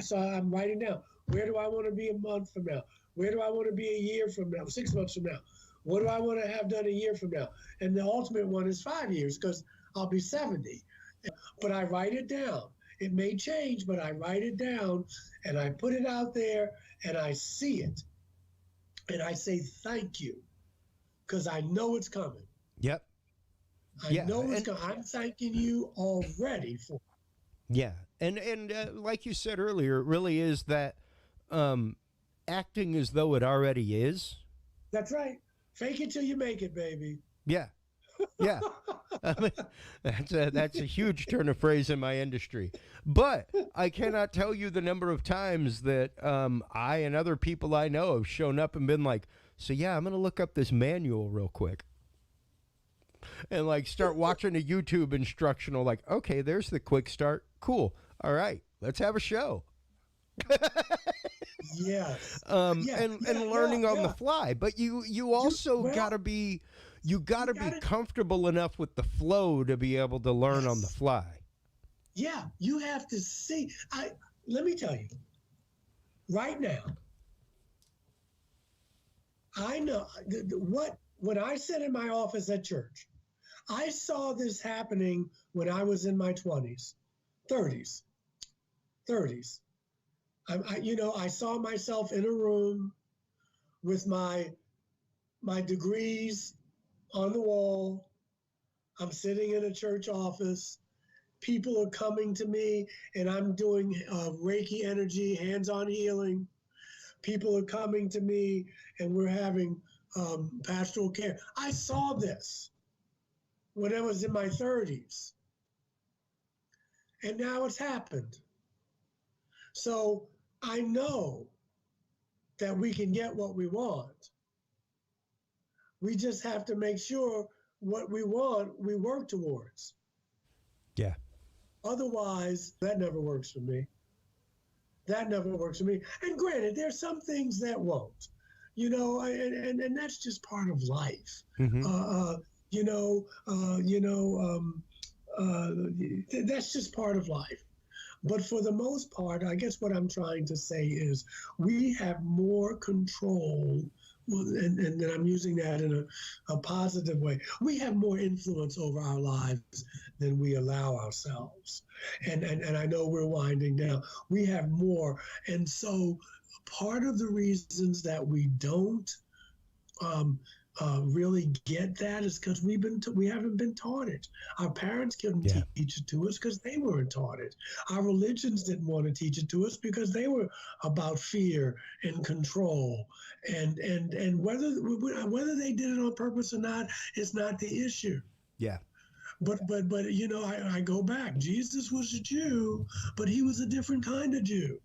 S2: So I'm writing down, where do I want to be a month from now? Where do I want to be a year from now, 6 months from now? What do I want to have done a year from now? And the ultimate one is 5 years because I'll be 70. But I write it down. It may change, but I write it down and I put it out there and I see it. And I say, thank you, because I know it's coming.
S1: Yep.
S2: I know it's coming. I'm thanking you already for it.
S1: Yeah. And like you said earlier, it really is that acting as though it already is.
S2: That's right. Fake it till you make it, baby.
S1: Yeah. Yeah. I mean, that's a huge turn of phrase in my industry. But I cannot tell you the number of times that I and other people I know have shown up and been like, so yeah, I'm going to look up this manual real quick. And like start watching a YouTube instructional, like, okay, there's the quick start. Cool. All right, let's have a show.
S2: Yes.
S1: And learning on the fly. But you also gotta be comfortable enough with the flow to be able to learn on the fly.
S2: Yeah, you have to see. Let me tell you, right now, I know when I sat in my office at church, I saw this happening when I was in my 20s, 30s. I saw myself in a room with my degrees on the wall. I'm sitting in a church office. People are coming to me, and I'm doing Reiki energy, hands-on healing. People are coming to me, and we're having pastoral care. I saw this when I was in my 30s, and now it's happened. So I know that we can get what we want. We just have to make sure what we want, we work towards.
S1: Yeah.
S2: Otherwise, that never works for me. That never works for me. And granted, there's some things that won't, and that's just part of life.
S1: Mm-hmm.
S2: That's just part of life. But for the most part, I guess what I'm trying to say is we have more control, and I'm using that in a positive way. We have more influence over our lives than we allow ourselves. And I know we're winding down. We have more. And so part of the reasons that we don't really get that is because we haven't been taught it. Our parents couldn't teach it to us because they weren't taught it. Our religions didn't want to teach it to us because they were about fear and control. And whether they did it on purpose or not is not the issue.
S1: Yeah.
S2: But I go back. Jesus was a Jew, but he was a different kind of Jew.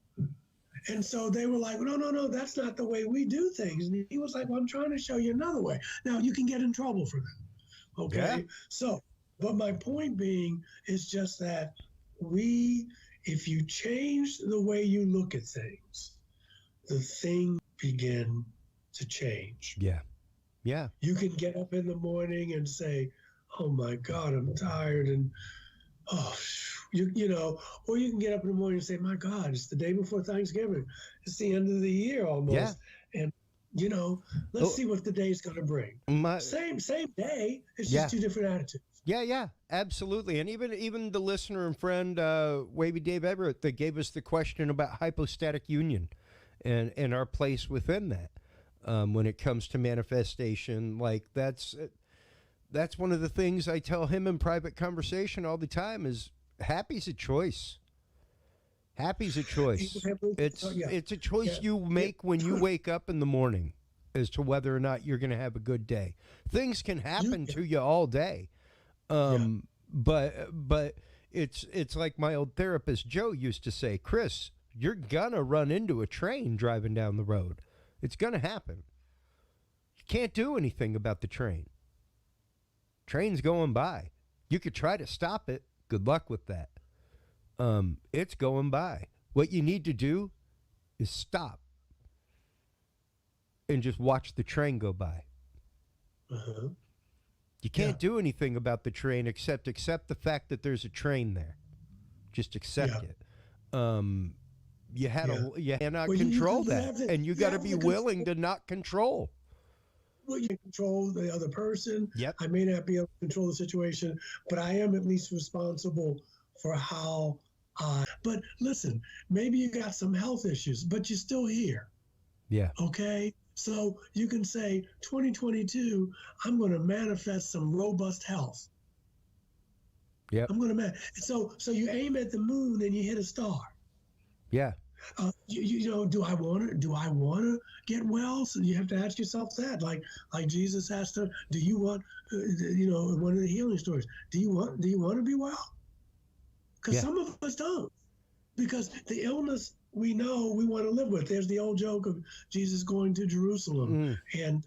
S2: And so they were like, no, no, no, that's not the way we do things. And he was like, well, I'm trying to show you another way. Now, you can get in trouble for that. Okay.
S1: Yeah.
S2: So, but my point being is just that if you change the way you look at things, the thing begin to change.
S1: Yeah. Yeah.
S2: You can get up in the morning and say, oh my God, I'm tired. And, oh, you know, or you can get up in the morning and say, my God, it's the day before Thanksgiving. It's the end of the year almost.
S1: Yeah.
S2: And, you know, let's see what the day's going to bring. Same day. It's just two different attitudes.
S1: Yeah, yeah, absolutely. And even the listener and friend, Wavy Dave Everett, that gave us the question about hypostatic union and our place within that when it comes to manifestation. Like that's one of the things I tell him in private conversation all the time is happy's a choice. Happy's a choice. It's a choice you make when you wake up in the morning as to whether or not you're going to have a good day. Things can happen to you all day. But it's like my old therapist Joe used to say, Chris, you're gonna run into a train driving down the road. It's gonna happen. You can't do anything about the train. Train's going by. You could try to stop it. Good luck with that. It's going by. What you need to do is stop and just watch the train go by.
S2: Uh-huh.
S1: You can't do anything about the train except accept the fact that there's a train there. Just accept it. You cannot control that, and you got to be willing to not control.
S2: Well, you can control the other person.
S1: Yep.
S2: I may not be able to control the situation, but I am at least responsible for how But listen, maybe you got some health issues, but you're still here.
S1: Yeah.
S2: Okay. So you can say 2022, I'm going to manifest some robust health.
S1: Yeah.
S2: I'm going to so you aim at the moon and you hit a star.
S1: Yeah.
S2: You know, do I want to get well? So you have to ask yourself that, like Jesus asked her, do you want, one of the healing stories, do you want to be well? Because some of us don't, because the illness we know we want to live with. There's the old joke of Jesus going to Jerusalem and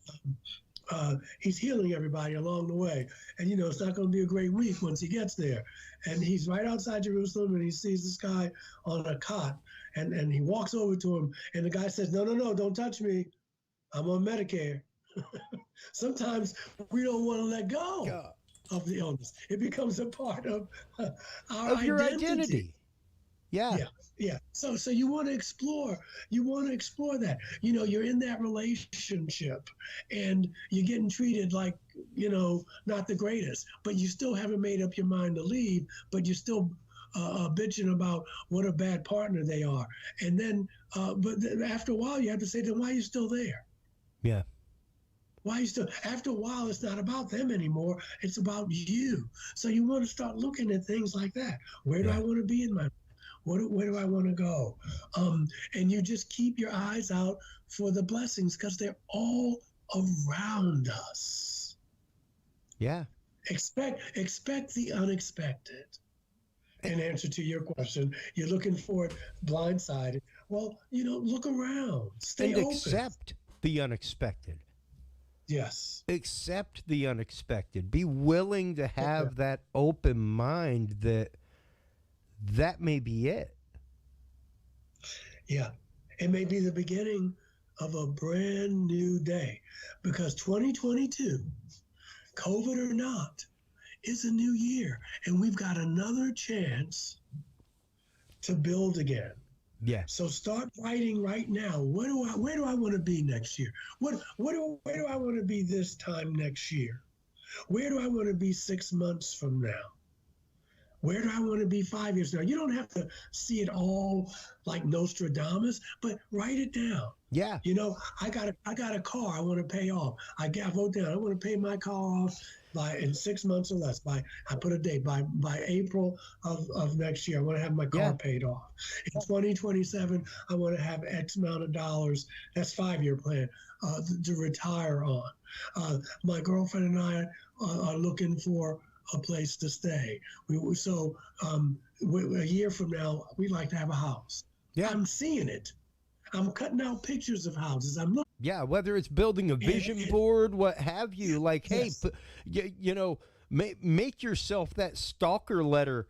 S2: he's healing everybody along the way. And, it's not going to be a great week once he gets there. And he's right outside Jerusalem and he sees this guy on a cot and he walks over to him and the guy says, no, don't touch me. I'm on Medicare. Sometimes we don't want to let go of the illness. It becomes a part of
S1: your identity. Yeah.
S2: So you want to explore. that. You're in that relationship and you're getting treated like, not the greatest, but you still haven't made up your mind to leave, but you're still bitching about what a bad partner they are. And then, but after a while, you have to say, then why are you still there?
S1: Yeah.
S2: Why you still? After a while, it's not about them anymore. It's about you. So you want to start looking at things like that. Where do I want to be in my? Where do I want to go? And you just keep your eyes out for the blessings because they're all around us.
S1: Yeah.
S2: Expect the unexpected. In answer to your question, you're looking for it blindsided. Well, look around. Stay open.
S1: Accept the unexpected.
S2: Yes.
S1: Accept the unexpected. Be willing to have that open mind that may be it.
S2: Yeah. It may be the beginning of a brand new day because 2022, COVID or not, is a new year. And we've got another chance to build again.
S1: Yeah.
S2: So start writing right now. Where do I want to be next year? Where do I want to be this time next year? Where do I want to be 6 months from now? Where do I want to be 5 years from now? You don't have to see it all like Nostradamus, but write it down.
S1: Yeah.
S2: I got a car I want to pay off. I wrote down, I want to pay my car off in 6 months or less. I put a date by April of next year. I want to have my car paid off. In 2027, I want to have X amount of dollars. That's 5-year plan to retire on. My girlfriend and I are looking for a place to stay. A year from now, we'd like to have a house. Yeah. I'm seeing it. I'm cutting out pictures of houses. I'm looking.
S1: Yeah, whether it's building a vision board, what have you, like, hey,
S2: Yes.
S1: you know, make yourself that stalker letter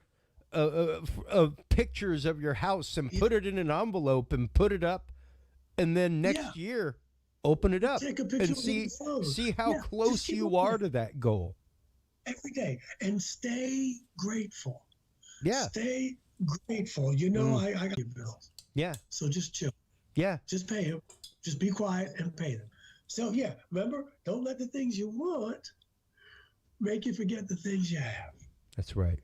S1: of pictures of your house and put it in an envelope and put it up, and then next year open it up
S2: Take a picture
S1: and
S2: with your phone.
S1: see how
S2: Yeah, just
S1: close
S2: keep
S1: you
S2: up
S1: are
S2: there
S1: to that goal.
S2: every day and stay grateful.
S1: Yeah.
S2: Stay grateful. You know, I got your bills.
S1: Yeah.
S2: So just chill.
S1: Yeah.
S2: Just pay them. Just be quiet and pay them. So yeah, remember, don't let the things you want make you forget the things you have.
S1: That's right.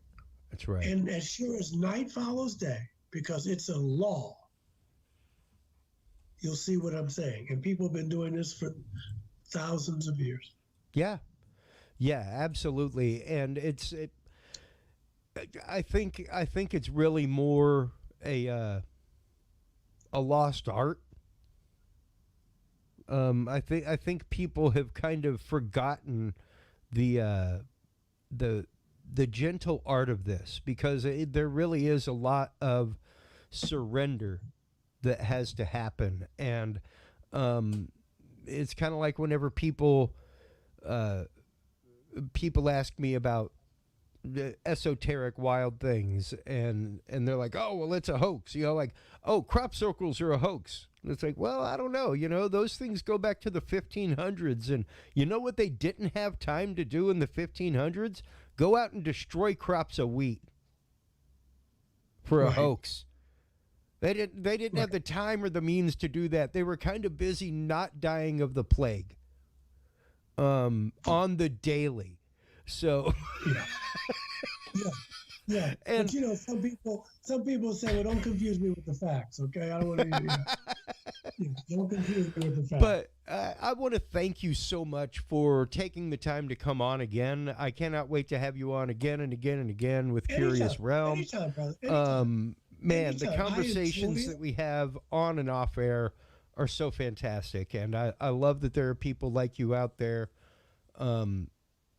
S1: That's right.
S2: And as sure as night follows day, because it's a law, you'll see what I'm saying. And people have been doing this for thousands of years.
S1: Yeah. Yeah, absolutely. And I think it's really more a lost art. I think people have kind of forgotten the gentle art of this, because there really is a lot of surrender that has to happen, and it's kind of like whenever people ask me about the esoteric wild things, and they're like, oh, well, it's a hoax, like, oh, crop circles are a hoax. And it's like, well, I don't know, those things go back to the 1500s, and you know what they didn't have time to do in the 1500s? Go out and destroy crops of wheat for a hoax. They didn't have the time or the means to do that. They were kind of busy not dying of the plague on the daily. So
S2: yeah. And but some people say, well, don't confuse me with the facts, okay? I don't want to don't confuse me with the facts.
S1: But I want to thank you so much for taking the time to come on again. I cannot wait to have you on again and again and again with Curious Realm.
S2: Anytime, brother. Anytime.
S1: Man, the conversations that we have on and off air are so fantastic, and I love that there are people like you out there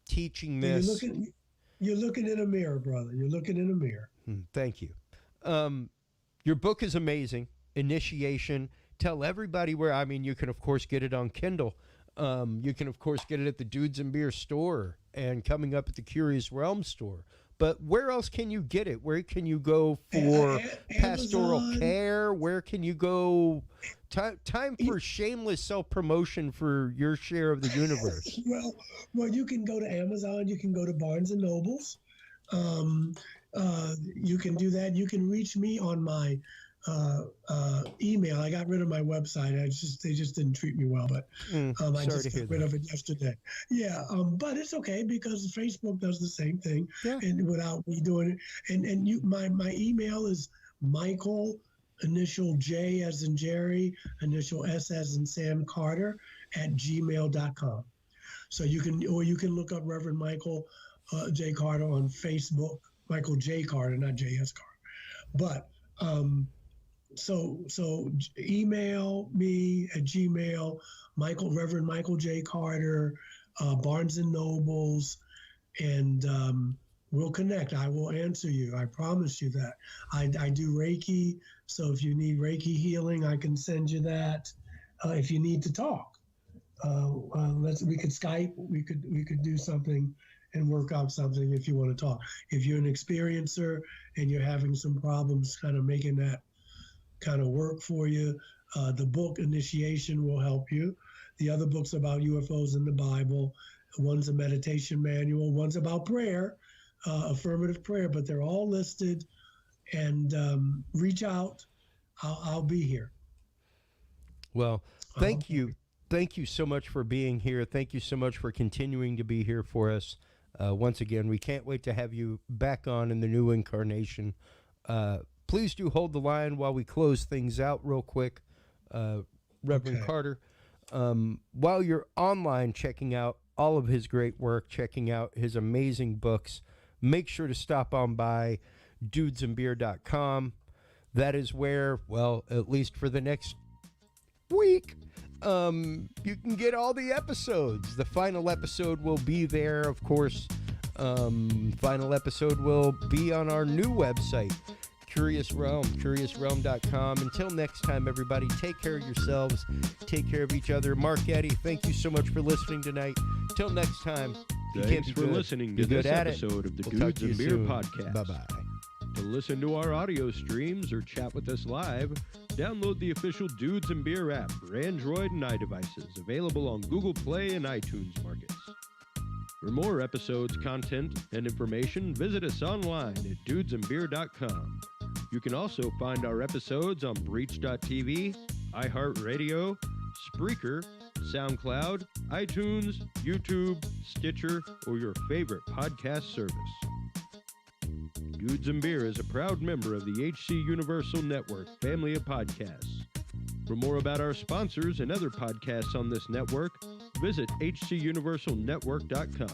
S1: teaching this.
S2: You're looking in a mirror, brother. You're looking in a mirror.
S1: Thank you. Your book is amazing. Initiation. Tell everybody where. I mean, you can of course get it on Kindle. You can of course get it at the Dudes and Beer store, and coming up at the Curious Realm store. But where else can you get it? Where can you go for pastoral care? Where can you go? Time for shameless self-promotion for your share of the universe.
S2: Well, you can go to Amazon. You can go to Barnes and Nobles. You can do that. You can reach me on my email. I got rid of my website. They just didn't treat me well, but I just got rid of it yesterday. Yeah, but it's okay because Facebook does the same thing, and without me doing it. And my email is Michael, initial J as in Jerry, initial S as in Sam Carter @gmail.com. So you can look up Reverend Michael J Carter on Facebook, Michael J Carter, not JS Carter, but. So email me at Gmail, Reverend Michael J Carter, Barnes and Nobles, and we'll connect. I will answer you. I promise you that. I do Reiki, so if you need Reiki healing, I can send you that. If you need to talk, we could Skype. We could do something and work out something if you want to talk. If you're an experiencer and you're having some problems, kind of making that kind of work for you, the book Initiation will help you. The other books about UFOs in the Bible, one's a meditation manual, one's about prayer, affirmative prayer, but they're all listed. And reach out. I'll be here.
S1: Well, thank you. Thank you so much for being here. Thank you so much for continuing to be here for us. Once again, we can't wait to have you back on in the new incarnation. Please do hold the line while we close things out real quick, Reverend Carter. While you're online checking out all of his great work, checking out his amazing books, make sure to stop on by dudesandbeer.com. That is where, well, at least for the next week, you can get all the episodes. The final episode will be there, of course. Final episode will be on our new website, Curious Realm, curiousrealm.com. Until next time, everybody, take care of yourselves, take care of each other. Mark Eddy, thank you so much for listening tonight. Till next time.
S3: Thanks for listening to this episode of the Dudes and Beer Podcast.
S1: Bye-bye.
S3: To listen to our audio streams or chat with us live, download the official Dudes and Beer app for Android and iDevices, available on Google Play and iTunes markets. For more episodes, content, and information, visit us online at dudesandbeer.com. You can also find our episodes on Breach.tv, iHeartRadio, Spreaker, SoundCloud, iTunes, YouTube, Stitcher, or your favorite podcast service. Dudes and Beer is a proud member of the HC Universal Network family of podcasts. For more about our sponsors and other podcasts on this network, visit hcuniversalnetwork.com.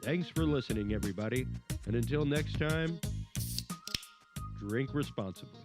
S3: Thanks for listening, everybody, and until next time, drink responsibly.